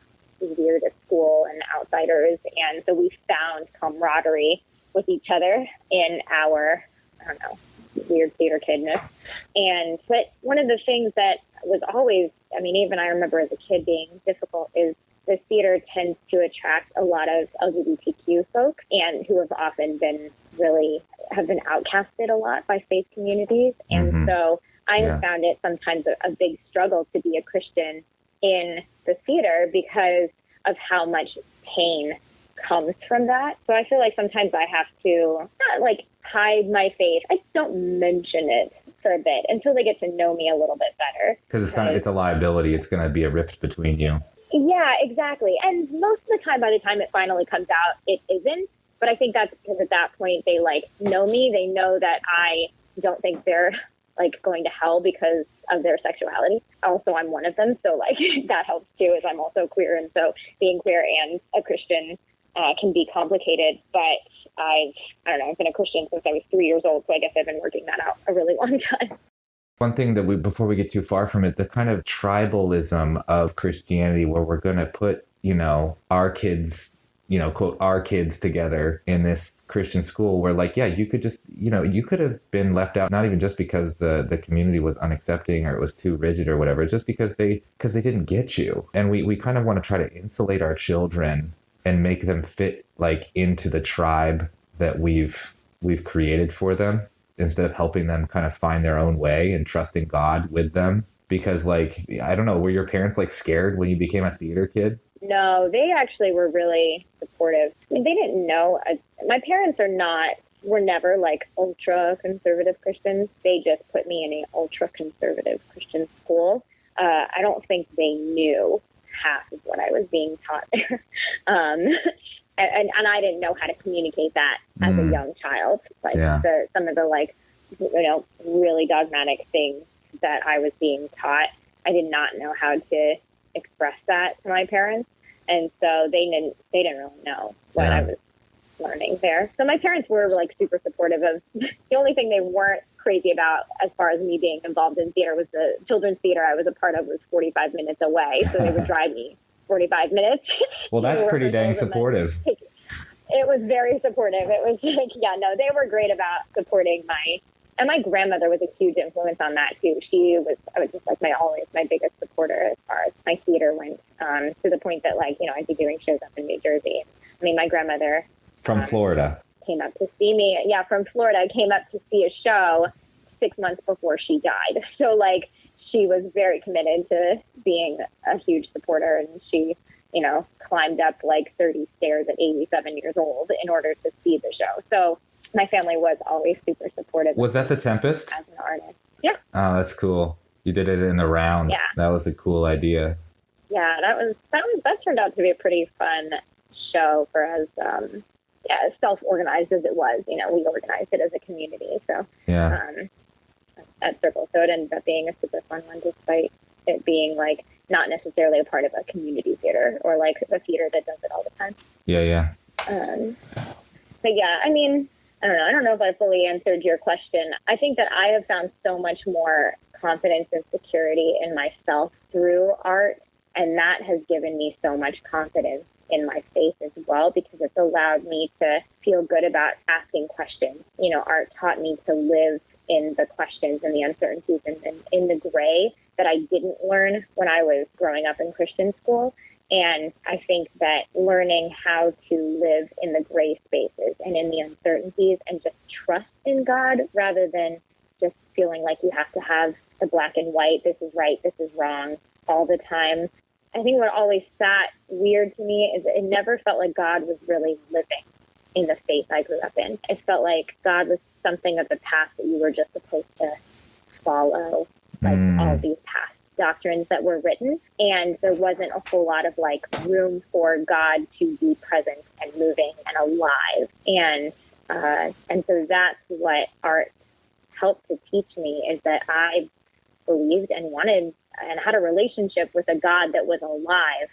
weird at school and outsiders. And so we found camaraderie with each other in our, I don't know, weird theater kidness. But one of the things that was always, even I remember as a kid being difficult is the theater tends to attract a lot of LGBTQ folks and who have often been have been outcasted a lot by faith communities. And so I have found it sometimes a big struggle to be a Christian in the theater because of how much pain comes from that. So I feel like sometimes I have to not like hide my faith. I just don't mention it for a bit until they get to know me a little bit better. Because it's a liability. It's going to be a rift between you. Yeah, exactly. And most of the time, by the time it finally comes out, it isn't. But I think that's because at that point they know me. They know that I don't think they're going to hell because of their sexuality. Also, I'm one of them. So that helps too, as I'm also queer. And so being queer and a Christian can be complicated. But I don't know, I've been a Christian since I was 3 years old. So I guess I've been working that out a really long time. One thing that before we get too far from it, the kind of tribalism of Christianity where we're going to put, our kids, quote, our kids together in this Christian school where you could just, you could have been left out, not even just because the community was unaccepting or it was too rigid or whatever. It's just because they didn't get you. And we kind of want to try to insulate our children and make them fit into the tribe that we've created for them, instead of helping them kind of find their own way and trusting God with them. Because I don't know, were your parents scared when you became a theater kid? No, they actually were really supportive. They didn't know. My parents were never ultra conservative Christians. They just put me in an ultra conservative Christian school. I don't think they knew half of what I was being taught there. And I didn't know how to communicate that as a young child. Some of the really dogmatic things that I was being taught, I did not know how to express that to my parents. And so they didn't really know what I was learning there. So my parents were super supportive of. The only thing they weren't crazy about as far as me being involved in theater was the children's theater I was a part of was 45 minutes away. So they would drive me 45 minutes. Well, that's pretty dang supportive. It was very supportive. It was they were great about supporting and my grandmother was a huge influence on that too. She was just my biggest supporter as far as my theater went, to the point that I'd be doing shows up in New Jersey. My grandmother from Florida came up to see me. Yeah, from Florida, came up to see a show 6 months before she died. So she was very committed to being a huge supporter, and she climbed up 30 stairs at 87 years old in order to see the show. So my family was always super supportive. Was that The Tempest? As an artist. Yeah. Oh, that's cool. You did it in a round. Yeah. That was a cool idea. Yeah, that turned out to be a pretty fun show for us. As self-organized as it was. We organized it as a community. So at Circle. So it ended up being a super fun one, despite it being not necessarily a part of a community theater or a theater that does it all the time. Yeah. But yeah, I don't know. I don't know if I fully answered your question. I think that I have found so much more confidence and security in myself through art. And that has given me so much confidence in my faith as well, because it's allowed me to feel good about asking questions. Art taught me to live in the questions and the uncertainties and in the gray that I didn't learn when I was growing up in Christian school. And I think that learning how to live in the gray spaces and in the uncertainties and just trust in God rather than just feeling like you have to have the black and white, this is right, this is wrong all the time. I think what always sat weird to me is it never felt like God was really living in the faith I grew up in. It felt like God was something of the past that you were just supposed to follow, like all these past doctrines that were written. And there wasn't a whole lot of like room for God to be present and moving and alive. And so that's what art helped to teach me, is that I believed and wanted and had a relationship with a God that was alive.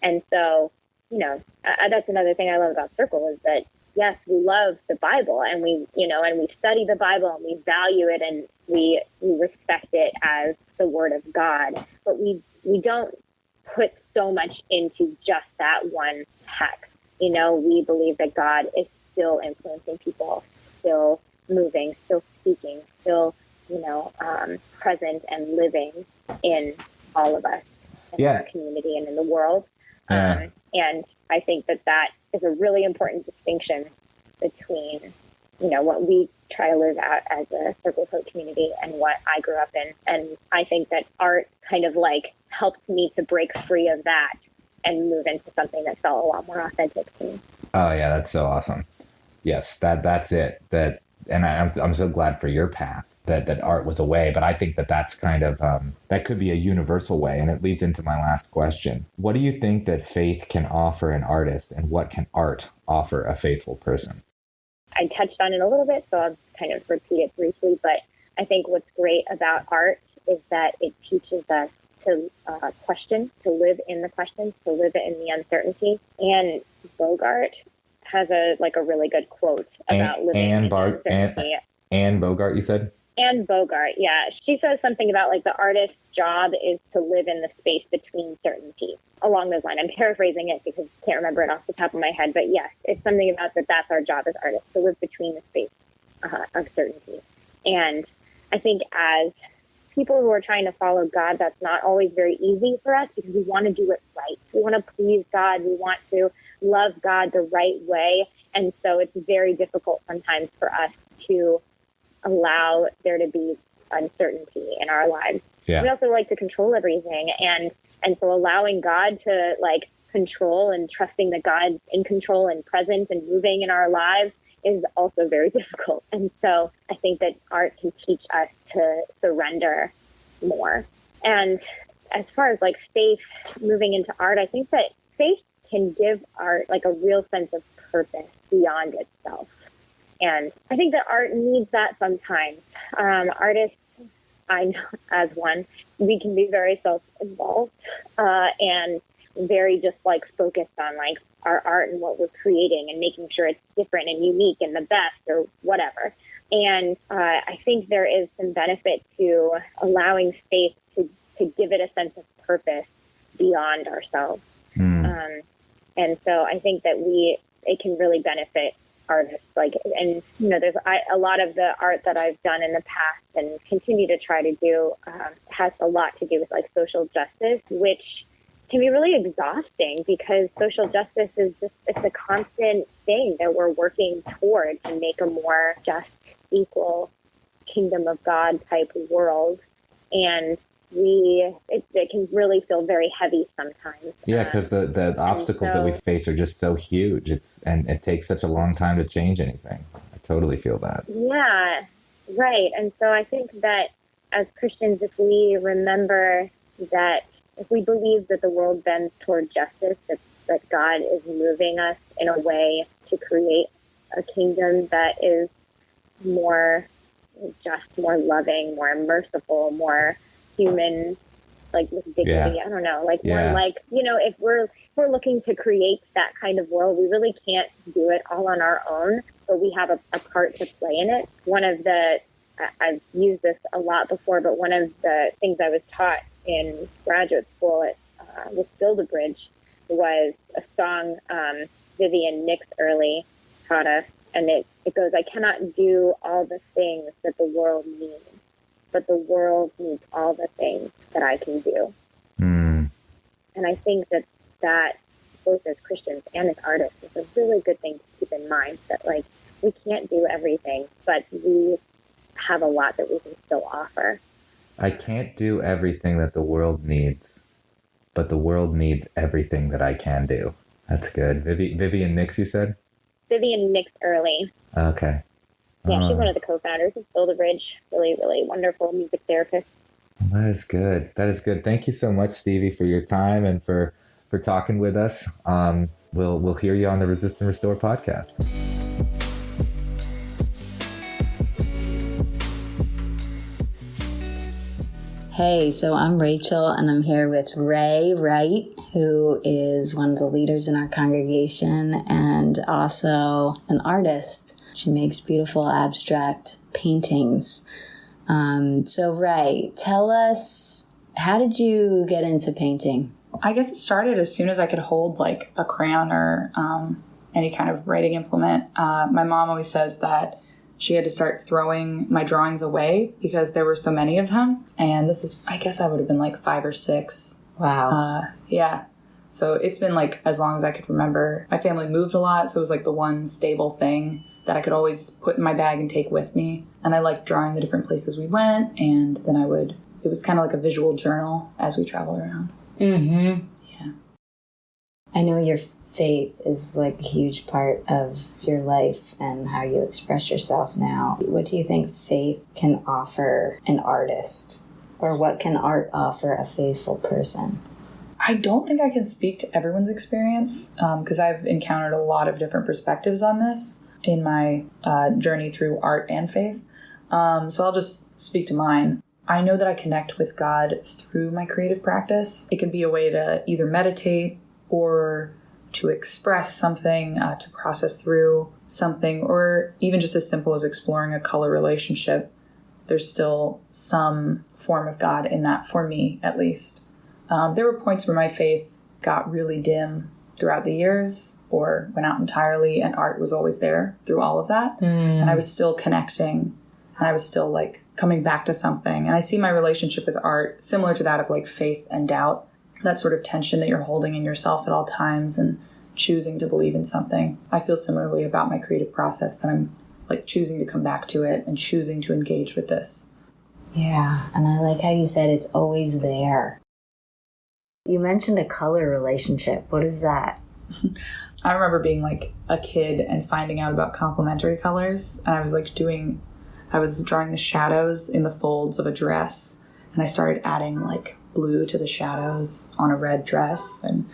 And so, you know, that's another thing I love about Circle, is that, yes, we love the Bible, and we study the Bible, and we value it, and we respect it as the Word of God. But we don't put so much into just that one text. You know, we believe that God is still influencing people, still moving, still speaking, still, you know, present and living in all of us, in our community and in the world. And I think that is a really important distinction between, you know, what we try to live out as a Circle of Hope community and what I grew up in. And I think that art kind of like helped me to break free of that and move into something that felt a lot more authentic to me. Oh yeah, that's so awesome. Yes, that's it. And I'm so glad for your path that art was a way, but I think that's kind of, that could be a universal way. And it leads into my last question. What do you think that faith can offer an artist, and what can art offer a faithful person? I touched on it a little bit, so I'll kind of repeat it briefly, but I think what's great about art is that it teaches us to question, to live in the questions, to live in the uncertainty. And Bogart has a really good quote about living in uncertainty. Anne Bogart, you said? Anne Bogart, yeah. She says something about like the artist's job is to live in the space between certainty, along those lines. I'm paraphrasing it because I can't remember it off the top of my head, but yes, it's something about that's our job as artists, to live between the space of certainty. And I think as people who are trying to follow God, that's not always very easy for us, because we want to do it right. We want to please God. We want to love God the right way. And so it's very difficult sometimes for us to allow there to be uncertainty in our lives. Yeah. We also like to control everything. And so allowing God to like control, and trusting that God's in control and present and moving in our lives is also very difficult. And so I think that art can teach us to surrender more. And as far as like faith moving into art, I think that faith can give art like a real sense of purpose beyond itself. And I think that art needs that sometimes. Artists, I know as one, we can be very self-involved and very just like focused on like our art and what we're creating and making sure it's different and unique and the best or whatever. And I think there is some benefit to allowing faith to give it a sense of purpose beyond ourselves. And so I think that it can really benefit artists. Like, and you know, there's a lot of the art that I've done in the past and continue to try to do has a lot to do with like social justice, which can be really exhausting, because social justice is it's a constant thing that we're working toward to make a more just, equal kingdom of God type world. And it can really feel very heavy sometimes. Yeah, because the obstacles that we face are just so huge. And it takes such a long time to change anything. I totally feel that. Yeah, right. And so I think that as Christians, if we remember that, if we believe that the world bends toward justice, that God is moving us in a way to create a kingdom that is more just, more loving, more merciful, more human, like with dignity. Yeah. I don't know, like more like, you know, if we're looking to create that kind of world, we really can't do it all on our own, but we have a part to play in it. I've used this a lot before, but one of the things I was taught in graduate school with Build a Bridge was a song Vivian Nix early taught us, and it goes, "I cannot do all the things that the world needs, but the world needs all the things that I can do." And I think that both as Christians and as artists is a really good thing to keep in mind, that like we can't do everything, but we have a lot that we can still offer. I can't do everything that the world needs, but the world needs everything that I can do. That's good. Vivian Nix, you said? Vivian Nix Early. Okay. Yeah, she's one of the co-founders of Build a Bridge. Really, really wonderful music therapist. That is good. That is good. Thank you so much, Stevie, for your time and for talking with us. We'll hear you on the Resist and Restore podcast. Hey, so I'm Rachel, and I'm here with Wright, who is one of the leaders in our congregation and also an artist. She makes beautiful abstract paintings. So Wright, tell us, how did you get into painting? I guess it started as soon as I could hold like a crayon or any kind of writing implement. My mom always says that she had to start throwing my drawings away because there were so many of them. And this is, I guess I would have been like 5 or 6. Wow. Yeah. So it's been like as long as I could remember. My family moved a lot, so it was like the one stable thing that I could always put in my bag and take with me. And I liked drawing the different places we went, and then it was kind of like a visual journal as we traveled around. Mm-hmm. Yeah. I know your faith is like a huge part of your life and how you express yourself now. What do you think faith can offer an artist? Or what can art offer a faithful person? I don't think I can speak to everyone's experience because I've encountered a lot of different perspectives on this in my journey through art and faith. So I'll just speak to mine. I know that I connect with God through my creative practice. It can be a way to either meditate or to express something, to process through something, or even just as simple as exploring a color relationship. There's still some form of God in that, for me at least. There were points where my faith got really dim throughout the years or went out entirely, and art was always there through all of that. And I was still connecting, and I was still like coming back to something. And I see my relationship with art similar to that of like faith and doubt, that sort of tension that you're holding in yourself at all times and choosing to believe in something. I feel similarly about my creative process, that I'm like choosing to come back to it and choosing to engage with this. Yeah, and I like how you said it's always there. You mentioned a color relationship. What is that? I remember being like a kid and finding out about complementary colors, and I was drawing the shadows in the folds of a dress, and I started adding like blue to the shadows on a red dress and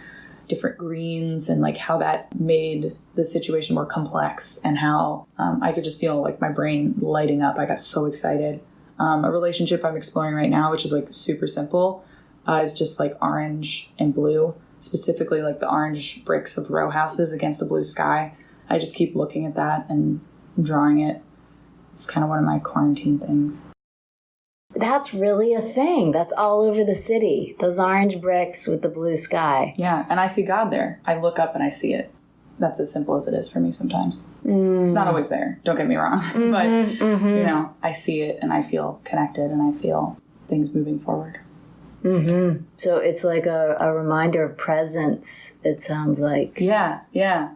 different greens, and like how that made the situation more complex, and how I could just feel like my brain lighting up. I got so excited. A relationship I'm exploring right now, which is like super simple, is just like orange and blue, specifically like the orange bricks of row houses against the blue sky. I just keep looking at that and drawing it. It's kind of one of my quarantine things. That's really a thing. That's all over the city. Those orange bricks with the blue sky. Yeah, and I see God there. I look up and I see it. That's as simple as it is for me sometimes. It's not always there, don't get me wrong. But, you know, I see it and I feel connected and I feel things moving forward. Mm-hmm. So it's like a reminder of presence, it sounds like. Yeah, yeah.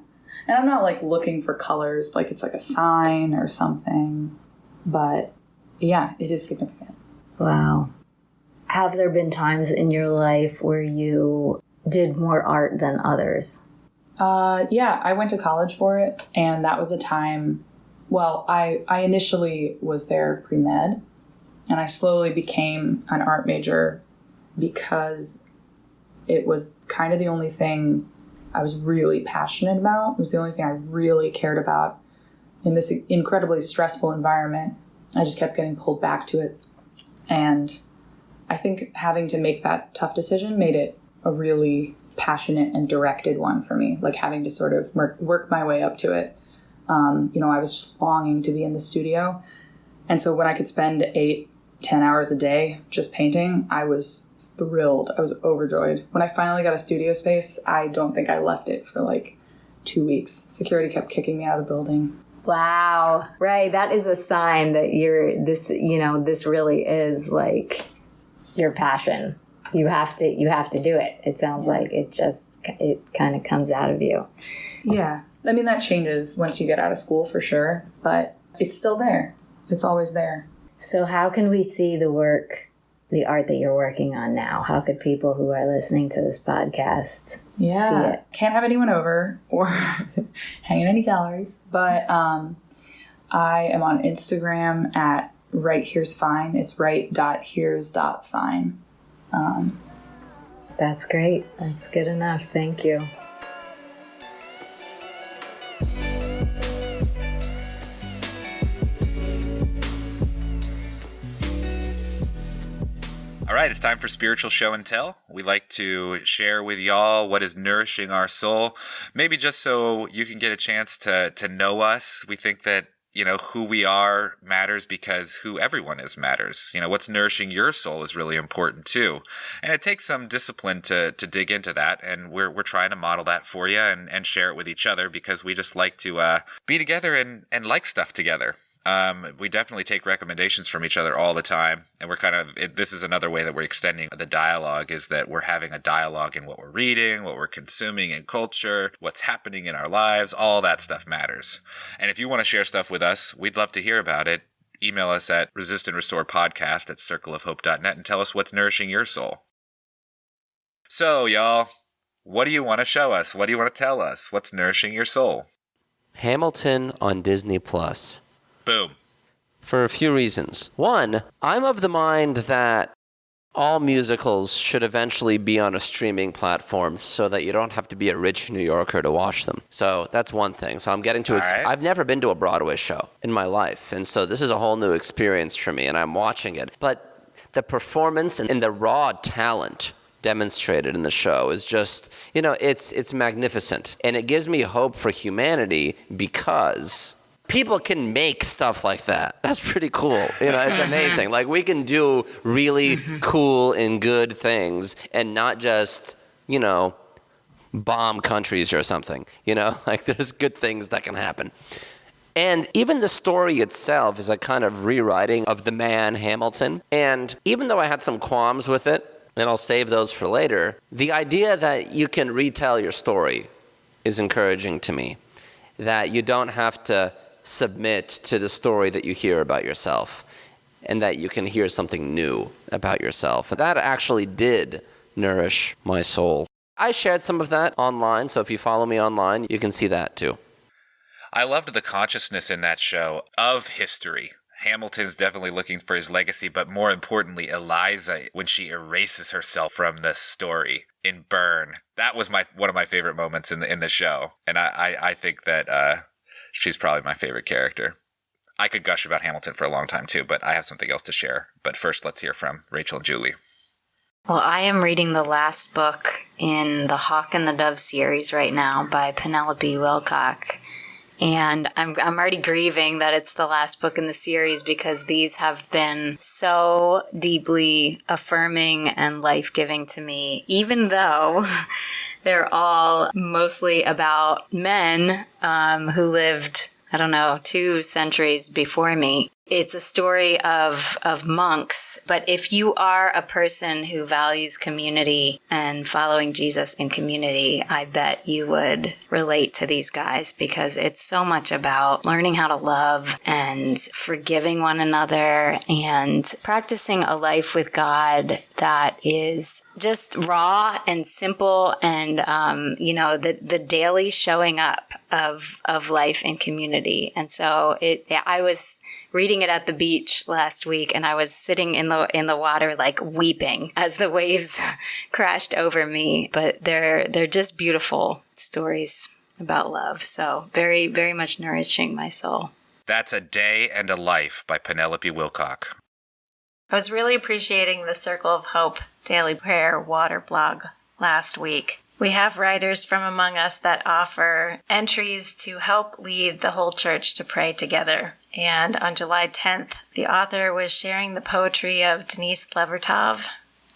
And I'm not like looking for colors like it's like a sign or something. But yeah, it is significant. Wow. Have there been times in your life where you did more art than others? Yeah, I went to college for it, and that was a time, well, I initially was there pre-med, and I slowly became an art major because it was kind of the only thing I was really passionate about. It was the only thing I really cared about in this incredibly stressful environment. I just kept getting pulled back to it. And I think having to make that tough decision made it a really passionate and directed one for me, like having to sort of work my way up to it. You know, I was just longing to be in the studio. And so when I could spend 8-10 hours a day just painting, I was thrilled. I was overjoyed. When I finally got a studio space, I don't think I left it for like 2 weeks. Security kept kicking me out of the building. Wow. Right. That is a sign that this really is like your passion. You have to do it. It sounds like it kind of comes out of you. Yeah. I mean, that changes once you get out of school for sure, but it's still there. It's always there. So how can we see the art that you're working on now? How could people who are listening to this podcast Yeah. it. Can't have anyone over or hanging any calories, but I am on Instagram at Wright Here's Fine. It's wright.here's.fine. That's great. That's good enough. Thank you. All right, it's time for Spiritual Show and Tell. We like to share with y'all what is nourishing our soul, maybe just so you can get a chance to know us. We think that, who we are matters because who everyone is matters. What's nourishing your soul is really important too. And it takes some discipline to dig into that. And we're trying to model that for you and share it with each other because we just like to be together and like stuff together. We definitely take recommendations from each other all the time. And this is another way that we're extending the dialogue, is that we're having a dialogue in what we're reading, what we're consuming in culture, what's happening in our lives. All that stuff matters. And if you want to share stuff with us, we'd love to hear about it. Email us at resistandrestorepodcast@circleofhope.net and tell us what's nourishing your soul. So, y'all, what do you want to show us? What do you want to tell us? What's nourishing your soul? Hamilton on Disney Plus. Boom. For a few reasons. One, I'm of the mind that all musicals should eventually be on a streaming platform so that you don't have to be a rich New Yorker to watch them. So that's one thing. So I'm getting to right. I've never been to a Broadway show in my life. And so this is a whole new experience for me, and I'm watching it. But the performance and the raw talent demonstrated in the show is just, it's magnificent. And it gives me hope for humanity because people can make stuff like that. That's pretty cool. It's amazing. Like, we can do really cool and good things and not just, bomb countries or something. Like, there's good things that can happen. And even the story itself is a kind of rewriting of the man Hamilton. And even though I had some qualms with it, and I'll save those for later, the idea that you can retell your story is encouraging to me. That you don't have to submit to the story that you hear about yourself, and that you can hear something new about yourself. That actually did nourish my soul. I shared some of that online, so if you follow me online, you can see that too. I loved the consciousness in that show of history. Hamilton's definitely looking for his legacy, but more importantly, Eliza, when she erases herself from the story in Burn. That was one of my favorite moments in the show. And I think that she's probably my favorite character. I could gush about Hamilton for a long time too, but I have something else to share. But first, let's hear from Rachel and Julie. Well, I am reading the last book in the Hawk and the Dove series right now by Penelope Wilcock. And I'm already grieving that it's the last book in the series because these have been so deeply affirming and life-giving to me, even though they're all mostly about men who lived, 2 centuries before me. It's a story of monks, but if you are a person who values community and following Jesus in community, I bet you would relate to these guys because it's so much about learning how to love and forgiving one another and practicing a life with God that is just raw and simple and, the daily showing up of life in community. And so I was reading it at the beach last week, and I was sitting in the water, like weeping as the waves crashed over me. But they're just beautiful stories about love. So very, very much nourishing my soul. That's A Day and a Life by Penelope Wilcock. I was really appreciating the Circle of Hope Daily Prayer water blog last week. We have writers from among us that offer entries to help lead the whole church to pray together. And on July 10th, the author was sharing the poetry of Denise Levertov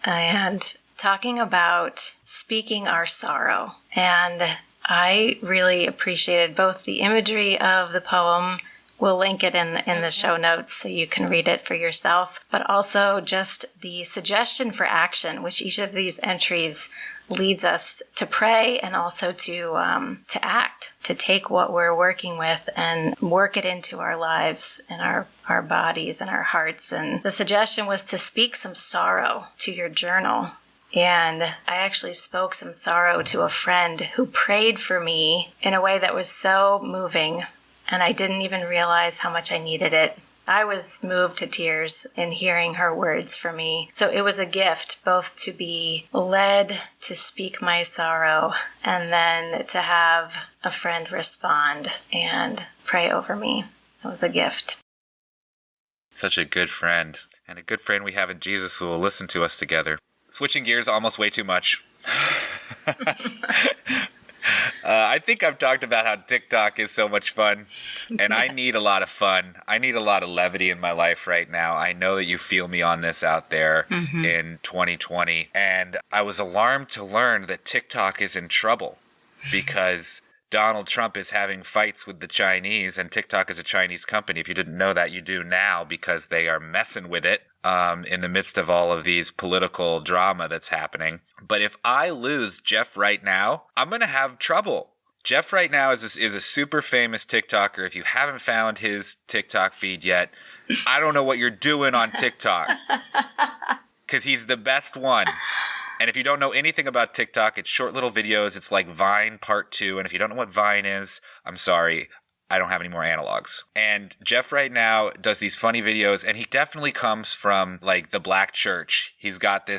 and talking about speaking our sorrow. And I really appreciated both the imagery of the poem. We'll link it in the show notes so you can read it for yourself, but also just the suggestion for action, which each of these entries leads us to pray and also to act, to take what we're working with and work it into our lives and our bodies and our hearts. And the suggestion was to speak some sorrow to your journal And I actually spoke some sorrow to a friend who prayed for me in a way that was so moving, and I didn't even realize how much I needed it. I was moved to tears in hearing her words for me. So it was a gift both to be led to speak my sorrow and then to have a friend respond and pray over me. It was a gift. Such a good friend. And a good friend we have in Jesus who will listen to us together. Switching gears almost way too much. I think I've talked about how TikTok is so much fun, and I need a lot of fun. I need a lot of levity in my life right now. I know that you feel me on this out there in 2020, and I was alarmed to learn that TikTok is in trouble because Donald Trump is having fights with the Chinese, and TikTok is a Chinese company. If you didn't know that, you do now because they are messing with it in the midst of all of these political drama that's happening. But if I lose Jeff Wright now, I'm going to have trouble. Jeff Wright now is a super famous TikToker. If you haven't found his TikTok feed yet, I don't know what you're doing on TikTok because he's the best one. And if you don't know anything about TikTok, it's short little videos. It's like Vine Part 2. And if you don't know what Vine is, I'm sorry. I don't have any more analogs. And Jeff right now does these funny videos, and he definitely comes from like the black church. He's got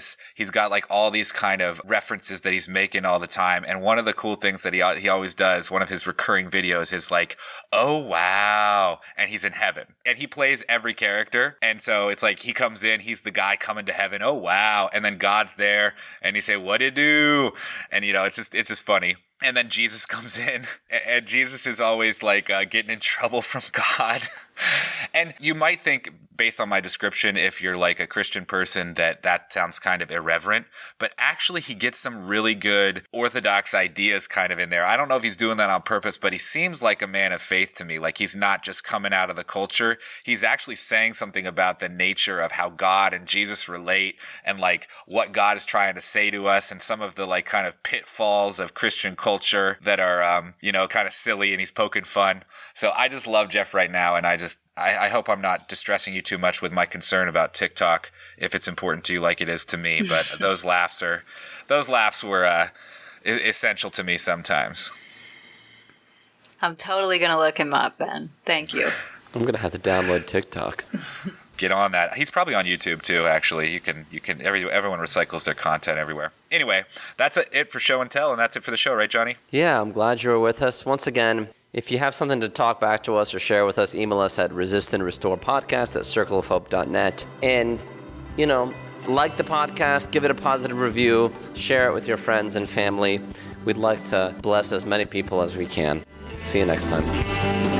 like all these kind of references that he's making all the time. And one of the cool things that he always does, one of his recurring videos is like, oh, wow. And he's in heaven and he plays every character. And so it's like, he comes in, he's the guy coming to heaven. Oh, wow. And then God's there and he say, what it do? And it's just funny. And then Jesus comes in, and Jesus is always like getting in trouble from God. And you might think, based on my description, if you're like a Christian person, that sounds kind of irreverent. But actually, he gets some really good orthodox ideas kind of in there. I don't know if he's doing that on purpose, but he seems like a man of faith to me. Like he's not just coming out of the culture. He's actually saying something about the nature of how God and Jesus relate and like what God is trying to say to us and some of the like kind of pitfalls of Christian culture that are, kind of silly, and he's poking fun. So I just love Jeff right now, and I hope I'm not distressing you too much with my concern about TikTok if it's important to you like it is to me. But those laughs were essential to me sometimes. I'm totally going to look him up, Ben. Thank you. I'm going to have to download TikTok. Get on that. He's probably on YouTube too, actually. You can everyone recycles their content everywhere. Anyway, that's it for show and tell, and that's it for the show, right, Johnny? Yeah, I'm glad you were with us. Once again, if you have something to talk back to us or share with us, email us at resistandrestorepodcast@circleofhope.net. And, like the podcast, give it a positive review, share it with your friends and family. We'd like to bless as many people as we can. See you next time.